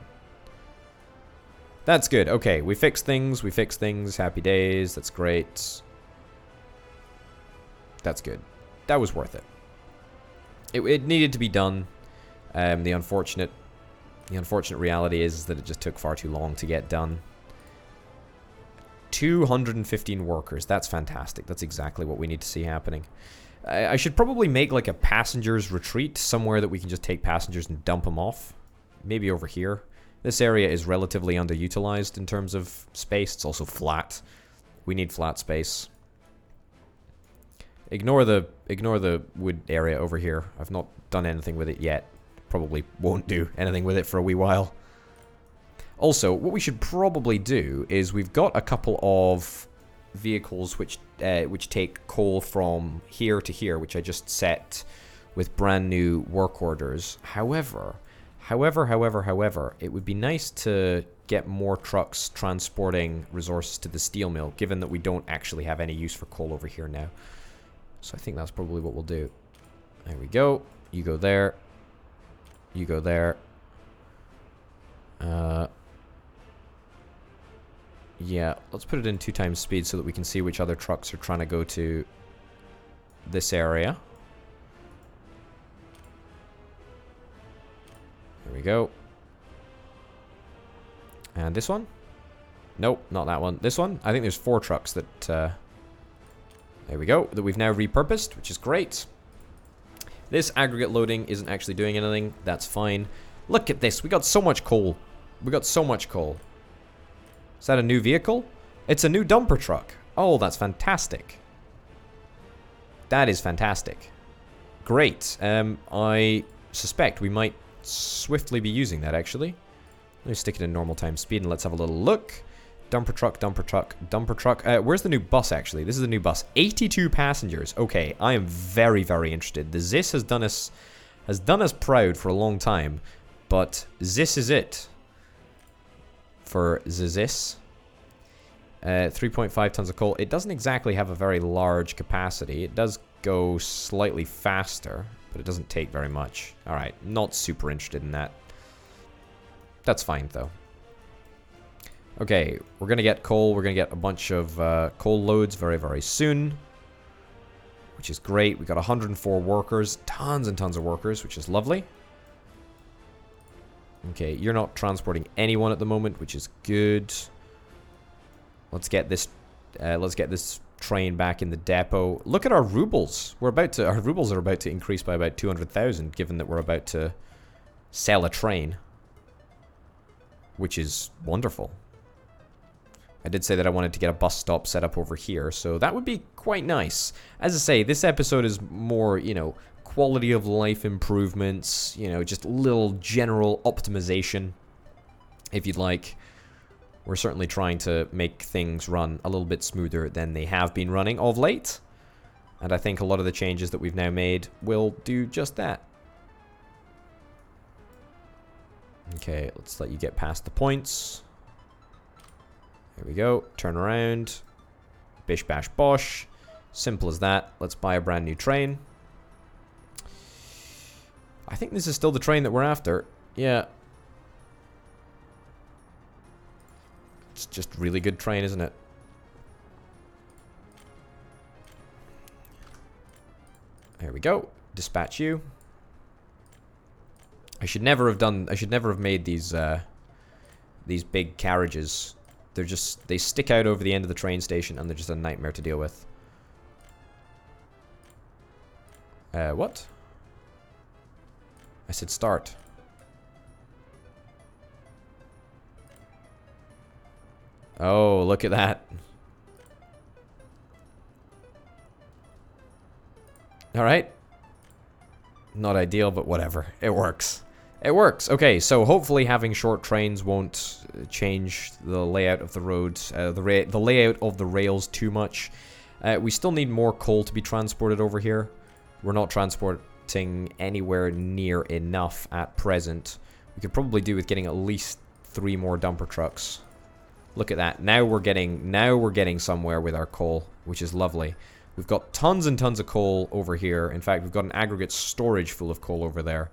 Speaker 1: That's good. Okay, we fixed things. We fixed things. Happy days. That's great. That's good. That was worth it. It needed to be done. The unfortunate reality is that it just took far too long to get done. 215 workers. That's fantastic. That's exactly what we need to see happening. I should probably make like a passengers retreat somewhere that we can just take passengers and dump them off. Maybe over here. This area is relatively underutilized in terms of space. It's also flat. We need flat space. Ignore the wood area over here. I've not done anything with it yet. Probably won't do anything with it for a wee while. Also, what we should probably do is we've got a couple of vehicles which take coal from here to here, which I just set with brand new work orders. However, it would be nice to get more trucks transporting resources to the steel mill, given that we don't actually have any use for coal over here now. So I think that's probably what we'll do. There we go. You go there. You go there. Yeah, let's put it in 2 times speed so that we can see which other trucks are trying to go to this area. There we go. And this one? Nope, not that one. This one? I think there's 4 trucks that... there we go. That we've now repurposed, which is great. This aggregate loading isn't actually doing anything. That's fine. Look at this. We got so much coal. We got so much coal. Is that a new vehicle? It's a new dumper truck. Oh, that's fantastic. That is fantastic. Great. I suspect we might swiftly be using that, actually. Let me stick it in normal time speed and let's have a little look. Dumper truck, dumper truck, dumper truck. Where's the new bus, actually? This is the new bus. 82 passengers. Okay, I am very, very interested. The ZIS has done us proud for a long time, but this is it for the ZIS. 3.5 tons of coal. It doesn't exactly have a very large capacity. It does go slightly faster, but it doesn't take very much. Alright, not super interested in that. That's fine, though. Okay, we're going to get coal. We're going to get a bunch of coal loads very, very soon. which is great. We got 104 workers, tons and tons of workers, which is lovely. Okay, you're not transporting anyone at the moment, which is good. Let's get this train back in the depot. Look at our rubles. Our rubles are about to increase by about 200,000, given that we're about to sell a train, which is wonderful. I did say that I wanted to get a bus stop set up over here, so that would be quite nice. As I say, this episode is more, you know, quality of life improvements, you know, just little general optimization, if you'd like. We're certainly trying to make things run a little bit smoother than they have been running of late. And I think a lot of the changes that we've now made will do just that. Okay, let's let you get past the points. There we go. Turn around. Bish bash bosh. Simple as that. Let's buy a brand new train. I think this is still the train that we're after. Yeah. It's just really good train, isn't it? There we go. Dispatch you. I should never have made these big carriages. They stick out over the end of the train station and they're just a nightmare to deal with. What? I said start. Oh, look at that. Alright. Not ideal, but whatever. It works. It works. Okay, so hopefully having short trains won't change the layout of the road, the layout of the rails too much. We still need more coal to be transported over here. We're not transporting anywhere near enough at present. We could probably do with getting at least 3 more dumper trucks. Look at that. Now we're getting somewhere with our coal, which is lovely. We've got tons and tons of coal over here. In fact, we've got an aggregate storage full of coal over there.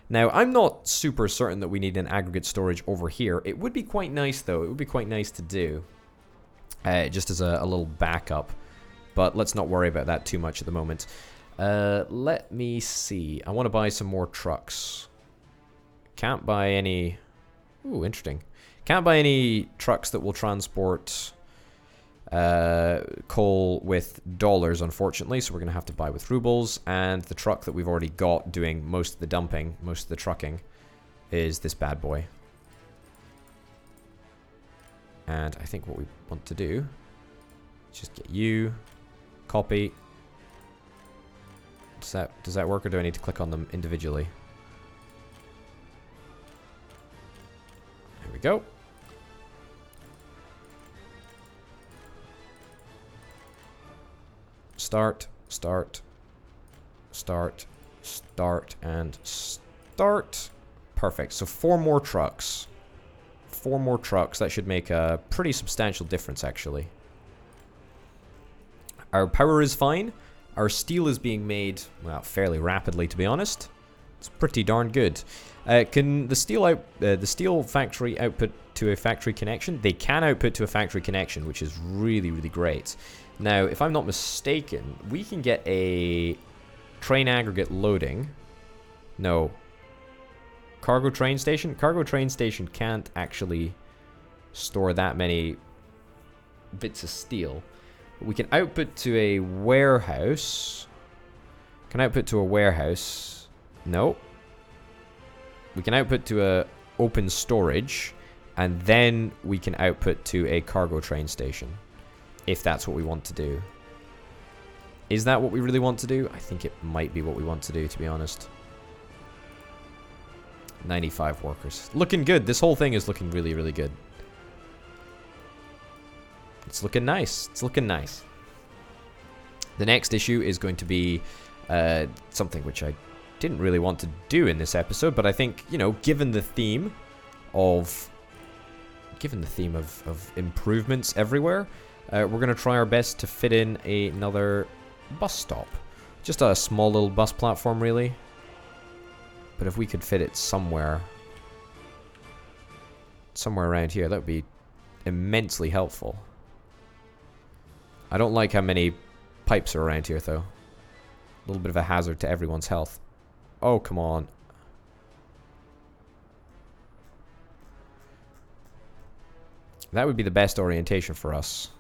Speaker 1: Now, I'm not super certain that we need an aggregate storage over here. It would be quite nice, though. It would be quite nice to do. Just as a little backup. But let's not worry about that too much at the moment. Let me see. I want to buy some more trucks. Can't buy any... Ooh, interesting. Can't buy any trucks that will transport coal with dollars, unfortunately, so we're going to have to buy with rubles. And the truck that we've already got doing most of the dumping, most of the trucking, is this bad boy. And I think what we want to do is just get you, copy. Does that work, or do I need to click on them individually? There we go. Start, start, start, start, and start. Perfect. So 4 more trucks. 4 more trucks. That should make a pretty substantial difference, actually. Our power is fine. Our steel is being made, well, fairly rapidly, to be honest. It's pretty darn good. Can the steel factory output to a factory connection? They can output to a factory connection, which is really, really great. Now, if I'm not mistaken, we can get a train aggregate loading. No. Cargo train station? Cargo train station can't actually store that many bits of steel. But we can output to a warehouse. Can output to a warehouse. No. We can output to a open storage. And then we can output to a cargo train station. If that's what we want to do. Is that what we really want to do? I think it might be what we want to do, to be honest. 95 workers. Looking good. This whole thing is looking really, really good. It's looking nice. It's looking nice. The next issue is going to be something which I didn't really want to do in this episode, but I think, you know, given the theme of improvements everywhere, we're going to try our best to fit in another bus stop. Just a small little bus platform, really. But if we could fit it somewhere around here, that would be immensely helpful. I don't like how many pipes are around here, though. A little bit of a hazard to everyone's health. Oh, come on. That would be the best orientation for us.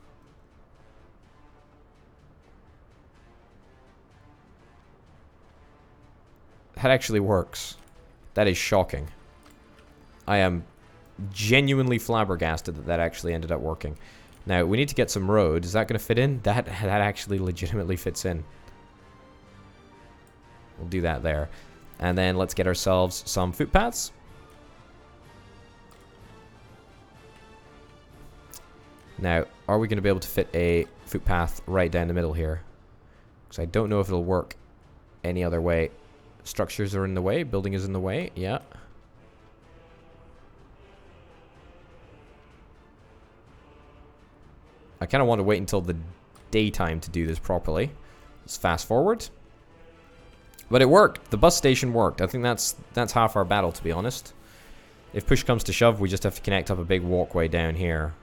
Speaker 1: That actually works. That is shocking. I am genuinely flabbergasted that that actually ended up working. Now, we need to get some road. Is that going to fit in? That actually legitimately fits in. We'll do that there. And then let's get ourselves some footpaths. Now, are we going to be able to fit a footpath right down the middle here? Because I don't know if it'll work any other way. Structures are in the way. Building is in the way. Yeah. I kind of want to wait until the daytime to do this properly. Let's fast forward. But it worked. The bus station worked. I think that's half our battle, to be honest. If push comes to shove, we just have to connect up a big walkway down here.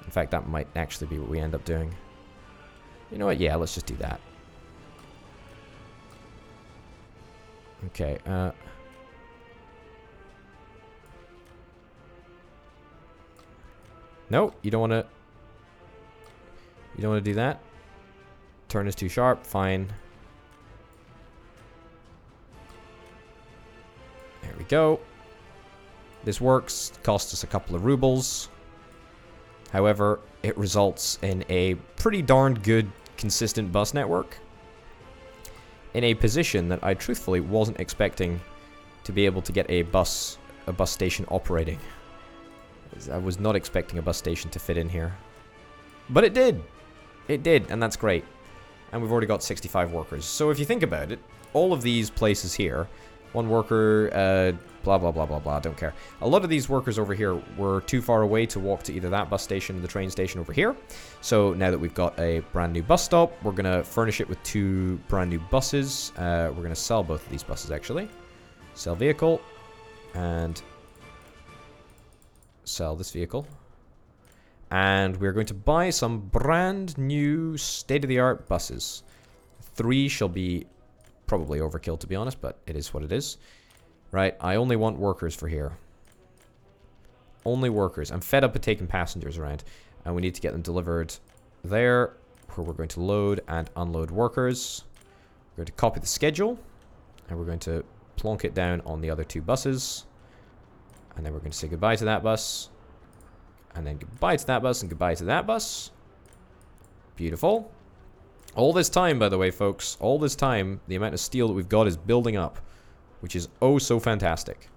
Speaker 1: In fact, that might actually be what we end up doing. You know what? Yeah, let's just do that. Okay, no, you don't want to... You don't want to do that. Turn is too sharp. Fine. There we go. This works. Costs us a couple of rubles. However, it results in a pretty darned good, consistent bus network. In a position that I truthfully wasn't expecting to be able to get a bus station operating. I was not expecting a bus station to fit in here. But it did. It did, and that's great. And we've already got 65 workers. So if you think about it, all of these places here, one worker, blah, blah, blah, blah, blah, don't care. A lot of these workers over here were too far away to walk to either that bus station or the train station over here. So now that we've got a brand new bus stop, we're going to furnish it with 2 brand new buses. We're going to sell both of these buses, actually. Sell vehicle. And sell this vehicle. And we're going to buy some brand new state-of-the-art buses. 3 shall be probably overkill, to be honest, but it is what it is. Right, I only want workers for here. Only workers. I'm fed up with taking passengers around. And we need to get them delivered there, where we're going to load and unload workers. We're going to copy the schedule. And we're going to plonk it down on the other 2 buses. And then we're going to say goodbye to that bus. And then goodbye to that bus and goodbye to that bus. Beautiful. All this time, by the way, folks, all this time, the amount of steel that we've got is building up. Which is oh so fantastic.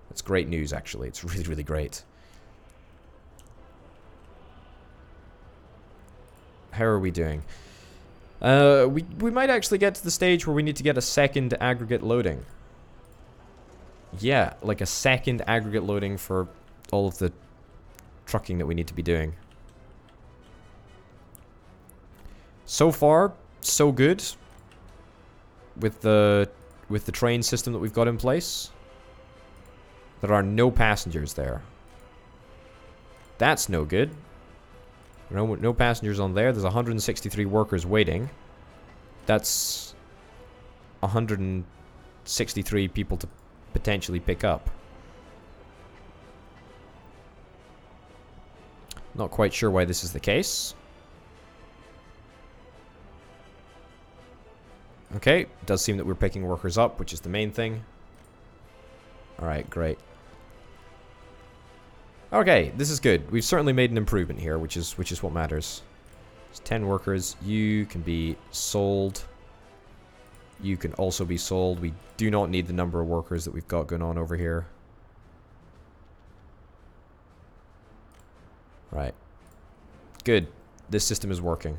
Speaker 1: That's great news, actually. It's really, really great. How are we doing? We might actually get to the stage where we need to get a second aggregate loading. Yeah, like a second aggregate loading for all of the trucking that we need to be doing. So far, so good. With the train system that we've got in place. There are no passengers there. That's no good. No passengers on there. There's 163 workers waiting. That's 163 people to potentially pick up. Not quite sure why this is the case. Okay, it does seem that we're picking workers up, which is the main thing. Alright, great. Okay, this is good. We've certainly made an improvement here, which is what matters. There's 10 workers. You can be sold. You can also be sold. We do not need the number of workers that we've got going on over here. Right. Good. This system is working.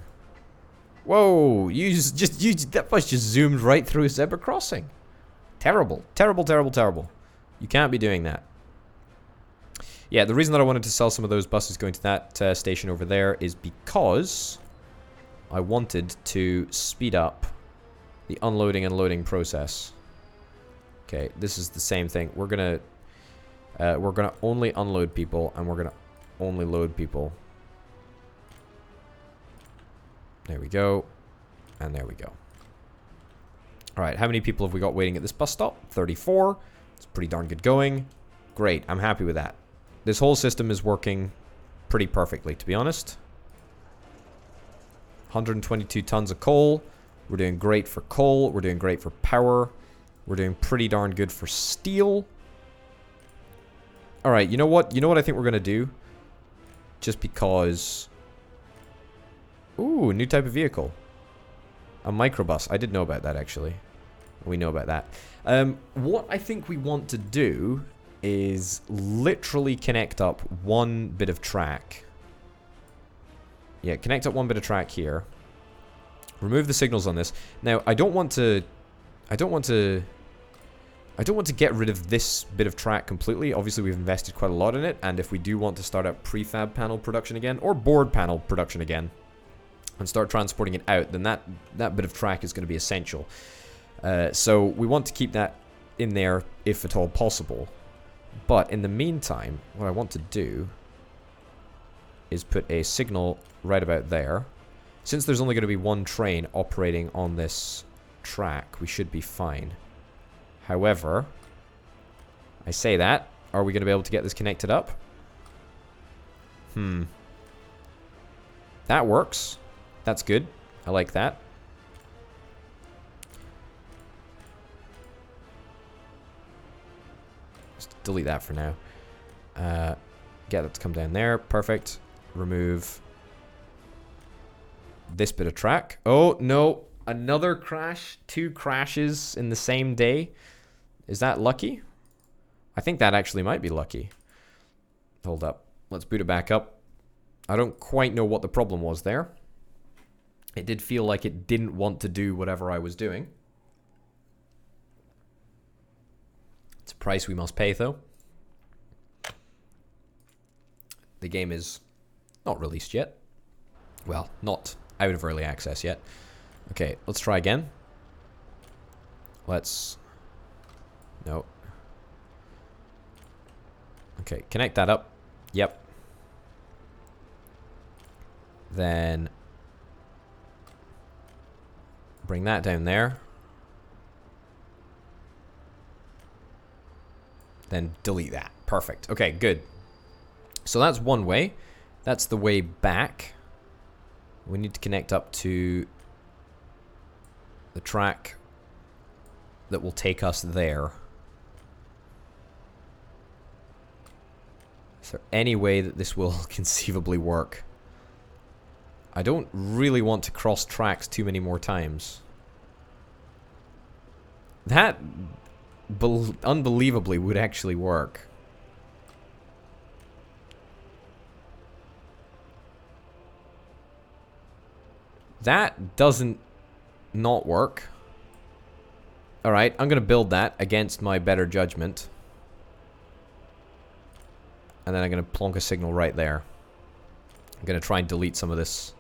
Speaker 1: Whoa! That bus just zoomed right through a zebra crossing. Terrible. Terrible, terrible, terrible. You can't be doing that. Yeah, the reason that I wanted to sell some of those buses going to that station over there is because I wanted to speed up the unloading and loading process. Okay, this is the same thing. We're gonna only unload people, and we're gonna only load people. There we go. And there we go. Alright, how many people have we got waiting at this bus stop? 34. It's pretty darn good going. Great, I'm happy with that. This whole system is working pretty perfectly, to be honest. 122 tons of coal. We're doing great for coal. We're doing great for power. We're doing pretty darn good for steel. Alright, you know what? You know what I think we're going to do? Just because... Ooh, new type of vehicle. A microbus. I did know about that, actually. We know about that. What I think we want to do is literally connect up one bit of track. Yeah, connect up one bit of track here. Remove the signals on this. Now, I don't want to get rid of this bit of track completely. Obviously, we've invested quite a lot in it, and if we do want to start up prefab panel production again, or board panel production again, and start transporting it out, then that bit of track is going to be essential. So we want to keep that in there if at all possible. But in the meantime, what I want to do is put a signal right about there. Since there's only going to be one train operating on this track, we should be fine. However, I say that. Are we going to be able to get this connected up? That works. That's good. I like that. Just delete that for now. Get it to come down there. Perfect. Remove this bit of track. Oh, no. Another crash. 2 crashes in the same day. Is that lucky? I think that actually might be lucky. Hold up. Let's boot it back up. I don't quite know what the problem was there. It did feel like it didn't want to do whatever I was doing. It's a price we must pay, though. The game is not released yet. Well, not out of early access yet. Okay, let's try again. Let's... No. Okay, connect that up. Yep. Then... bring that down there. Then delete that. Perfect. Okay, good. So that's one way. That's the way back. We need to connect up to the track that will take us there. Is there any way that this will conceivably work? I don't really want to cross tracks too many more times. That unbelievably would actually work. That doesn't not work. Alright, I'm going to build that against my better judgment. And then I'm going to plonk a signal right there. I'm going to try and delete some of this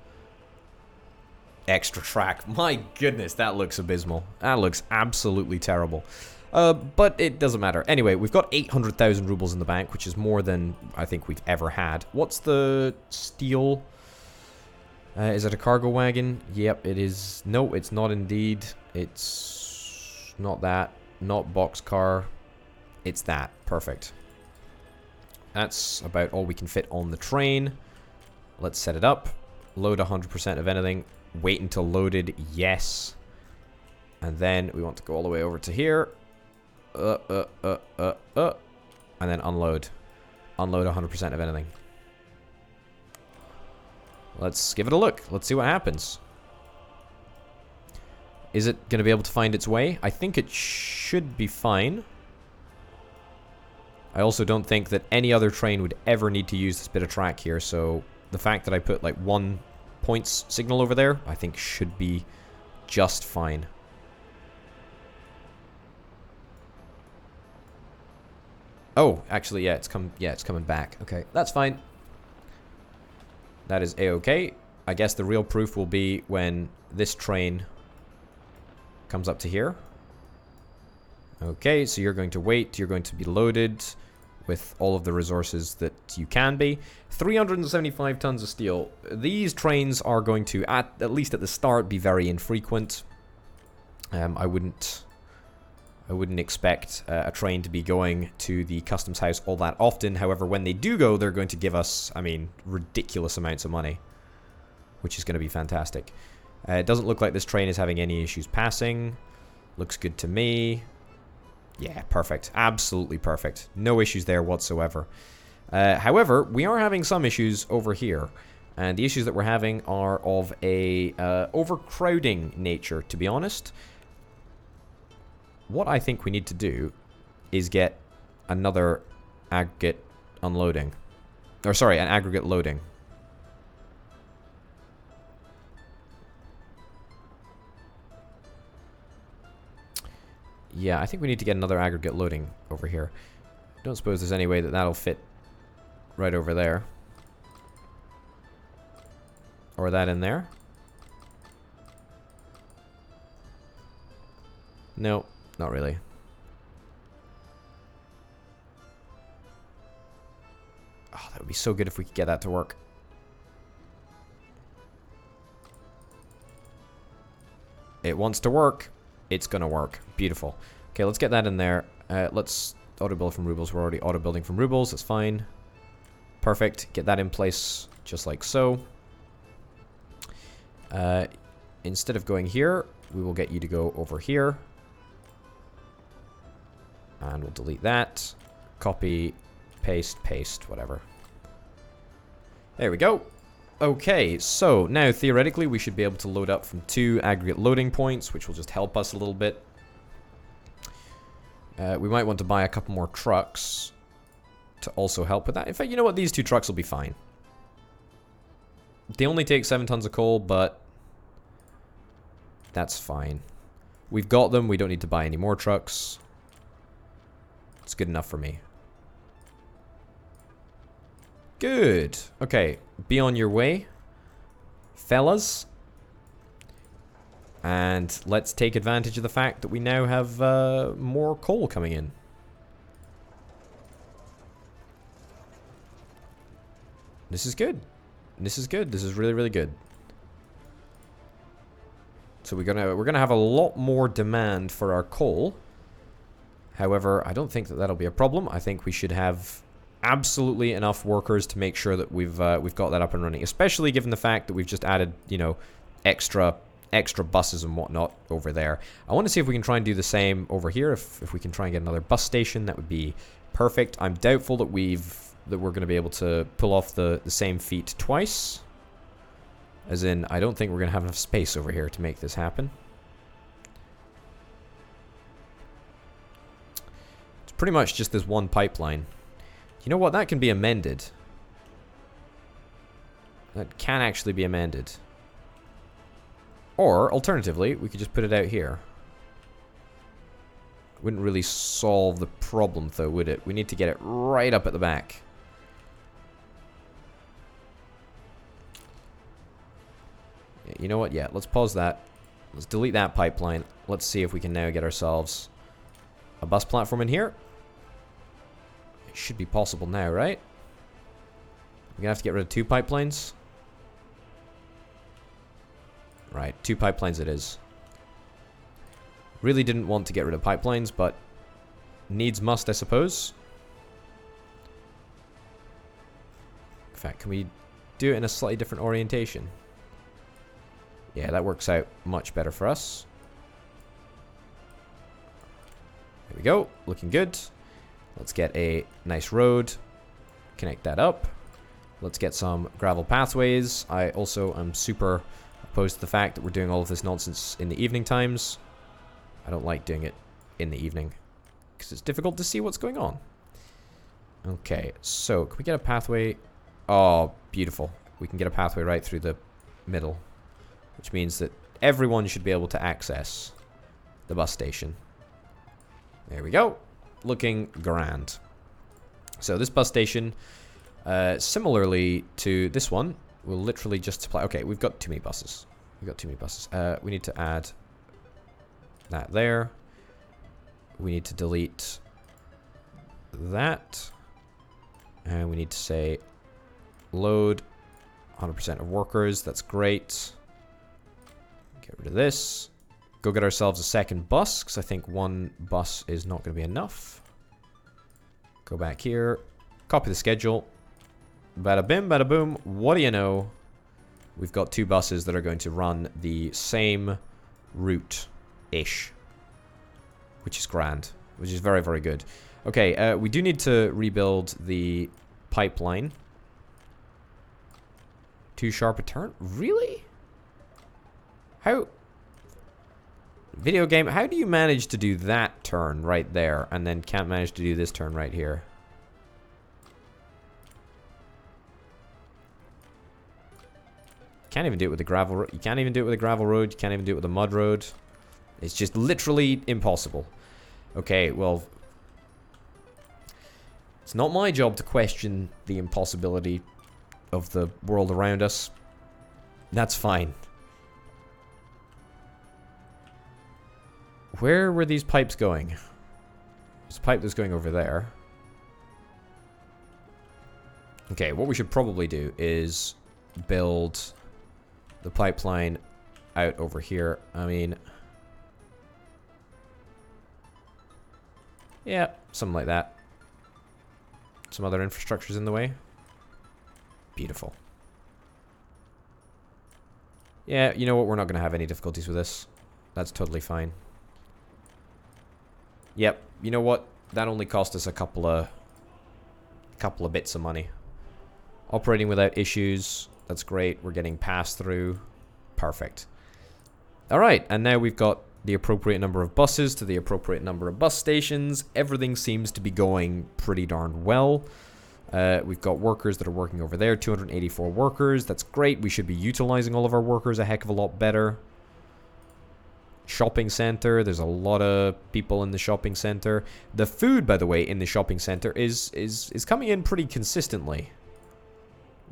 Speaker 1: extra track. My goodness, that looks abysmal. That looks absolutely terrible. But it doesn't matter. Anyway, we've got 800,000 rubles in the bank, which is more than I think we've ever had. What's the steel? Is it a cargo wagon? Yep, it is. No, it's not indeed. It's not that. Not boxcar. It's that. Perfect. That's about all we can fit on the train. Let's set it up. Load 100% of anything. Wait until loaded. Yes. And then we want to go all the way over to here. And then unload. Unload 100% of anything. Let's give it a look. Let's see what happens. Is it going to be able to find its way? I think it should be fine. I also don't think that any other train would ever need to use this bit of track here, so the fact that I put like 1 points signal over there, I think should be just fine. Oh, actually, yeah, it's coming back. Okay, that's fine. That is a-okay. I guess the real proof will be when this train comes up to here. Okay, so you're going to wait. You're going to be loaded with all of the resources that you can be. 375 tons of steel. These trains are going to, at least at the start, be very infrequent. I wouldn't expect a train to be going to the customs house all that often. However, when they do go, they're going to give us, I mean, ridiculous amounts of money, which is going to be fantastic. It doesn't look like this train is having any issues passing. Looks good to me. Yeah, perfect. Absolutely perfect. No issues there whatsoever. However, we are having some issues over here. And the issues that we're having are of a overcrowding nature, to be honest. What I think we need to do is get another aggregate unloading. Or sorry, an aggregate loading. Yeah, I think we need to get another aggregate loading over here. Don't suppose there's any way that that'll fit right over there. Or that in there. No. Not really. Oh, that would be so good if we could get that to work. It wants to work. It's gonna work. Beautiful. Okay, let's get that in there. Let's auto-build from rubles. We're already auto-building from rubles. That's fine. Perfect. Get that in place just like so. Instead of going here, we will get you to go over here. And we'll delete that. Copy, paste, paste, whatever. There we go. Okay, so now theoretically we should be able to load up from 2 aggregate loading points, which will just help us a little bit. We might want to buy a couple more trucks to also help with that. In fact, you know what? These 2 trucks will be fine. They only take 7 tons of coal, but that's fine. We've got them. We don't need to buy any more trucks. It's good enough for me. Good. Okay, be on your way, fellas. And let's take advantage of the fact that we now have more coal coming in. This is good. This is good. This is really, really good. So we're gonna have a lot more demand for our coal. However, I don't think that that'll be a problem. I think we should have absolutely enough workers to make sure that we've got that up and running. Especially given the fact that we've just added, you know, extra buses and whatnot over there. I want to see if we can try and do the same over here. If we can try and get another bus station, that would be perfect. I'm doubtful that we're going to be able to pull off the same feat twice. As in, I don't think we're going to have enough space over here to make this happen. Pretty much just this one pipeline. You know what? That can be amended. That can actually be amended. Or, alternatively, we could just put it out here. Wouldn't really solve the problem, though, would it? We need to get it right up at the back. You know what? Yeah, let's pause that. Let's delete that pipeline. Let's see if we can now get ourselves a bus platform in here. Should be possible now, right? We're gonna have to get rid of 2 pipelines. Right, 2 pipelines it is. Really didn't want to get rid of pipelines, but needs must, I suppose. In fact, can we do it in a slightly different orientation? Yeah, that works out much better for us. There we go, looking good. Let's get a nice road, connect that up. Let's get some gravel pathways. I also am super opposed to the fact that we're doing all of this nonsense in the evening times. I don't like doing it in the evening because it's difficult to see what's going on. Okay, so can we get a pathway? Oh, beautiful. We can get a pathway right through the middle, which means that everyone should be able to access the bus station. There we go. Looking grand. So this bus station, similarly to this one, will literally just supply... Okay, we've got too many buses. We've got too many buses. We need to add that there. We need to delete that. And we need to say load 100% of workers. That's great. Get rid of this. go get ourselves a second bus, because I think one bus is not going to be enough. Go back here. Copy the schedule. Bada bim, bada boom. What do you know? We've got 2 buses that are going to run the same route-ish. Which is grand. Which is very, very good. Okay, we do need to rebuild the pipeline. Too sharp a turn? Really? How... Video game, how do you manage to do that turn right there and then can't manage to do this turn right here? Can't even do it with the gravel road. You can't even do it with a gravel road. You can't even do it with a mud road. It's just literally impossible. Okay, well... It's not my job to question the impossibility of the world around us. That's fine. Where were these pipes going? There's a pipe that's going over there. Okay, what we should probably do is build the pipeline out over here. I mean... Yeah, something like that. Some other infrastructure's in the way. Beautiful. Yeah, you know what? We're not going to have any difficulties with this. That's totally fine. Yep, you know what? That only cost us a couple of bits of money. Operating without issues. That's great. We're getting passed through. Perfect. Alright, and now we've got the appropriate number of buses to the appropriate number of bus stations. Everything seems to be going pretty darn well. We've got workers that are working over there. 284 workers. That's great. We should be utilizing all of our workers a heck of a lot better. Shopping center. There's a lot of people in the shopping center. The food, by the way, in the shopping center is coming in pretty consistently.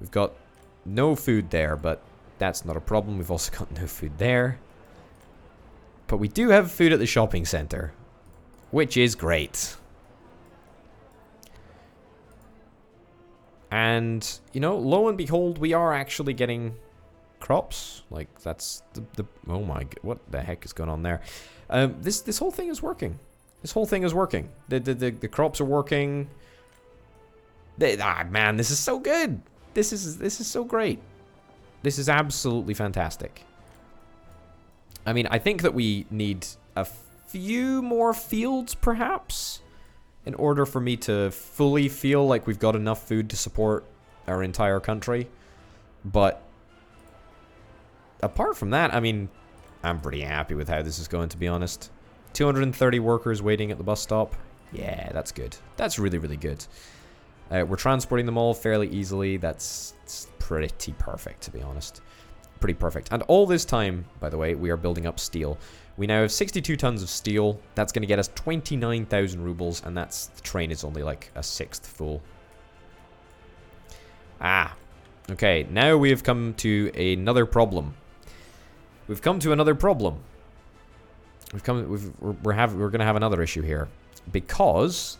Speaker 1: We've got no food there, but that's not a problem. We've also got no food there. But we do have food at the shopping center, which is great. And, you know, lo and behold, we are actually getting crops. Like, that's the oh my god, what the heck is going on there? This whole thing is working. This whole thing is working. The crops are working. Man, this is so good. This is so great. This is absolutely fantastic. I mean, I think that we need a few more fields, perhaps, in order for me to fully feel like we've got enough food to support our entire country. But apart from that, I mean, I'm pretty happy with how this is going, to be honest. 230 workers waiting at the bus stop. Yeah, that's good. That's really, really good. We're transporting them all fairly easily. That's pretty perfect, to be honest. Pretty perfect. And all this time, by the way, we are building up steel. We now have 62 tons of steel. That's going to get us 29,000 rubles, and the train is only like a sixth full. Okay, now we have come to another problem. We've come to another problem. We're going to have another issue here, because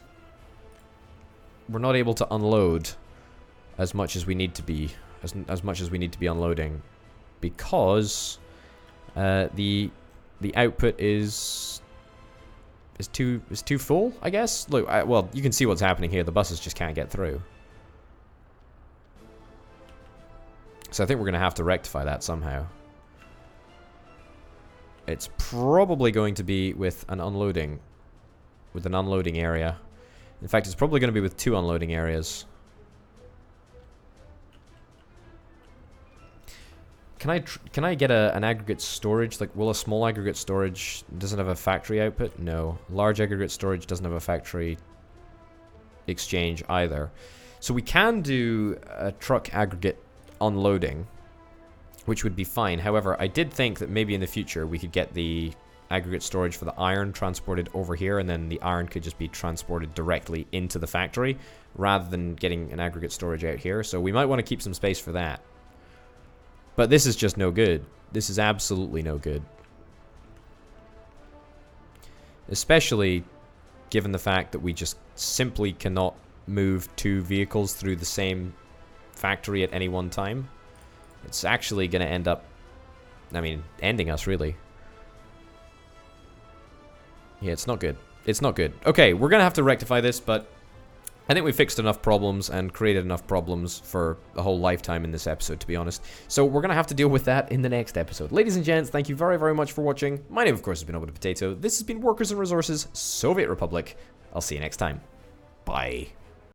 Speaker 1: we're not able to unload as much as we need to be, as much as we need to be unloading, because the output is too full, I guess. Look, well, you can see what's happening here. The buses just can't get through. So I think we're going to have to rectify that somehow. It's probably going to be with an unloading area. In fact, it's probably going to be with 2 unloading areas. Can I get an aggregate storage? Like, will a small aggregate storage doesn't have a factory output? No. Large aggregate storage doesn't have a factory exchange either. So we can do a truck aggregate unloading, which would be fine. However, I did think that maybe in the future we could get the aggregate storage for the iron transported over here, and then the iron could just be transported directly into the factory rather than getting an aggregate storage out here. So we might want to keep some space for that. But this is just no good. This is absolutely no good. Especially given the fact that we just simply cannot move 2 vehicles through the same factory at any one time. It's actually going to end up, I mean, ending us, really. Yeah, it's not good. It's not good. Okay, we're gonna have to rectify this, but I think we fixed enough problems and created enough problems for a whole lifetime in this episode, to be honest. So we're gonna have to deal with that in the next episode. Ladies and gents, thank you very, very much for watching. My name, of course, has been Over the Potato. This has been Workers and Resources, Soviet Republic. I'll see you next time. Bye.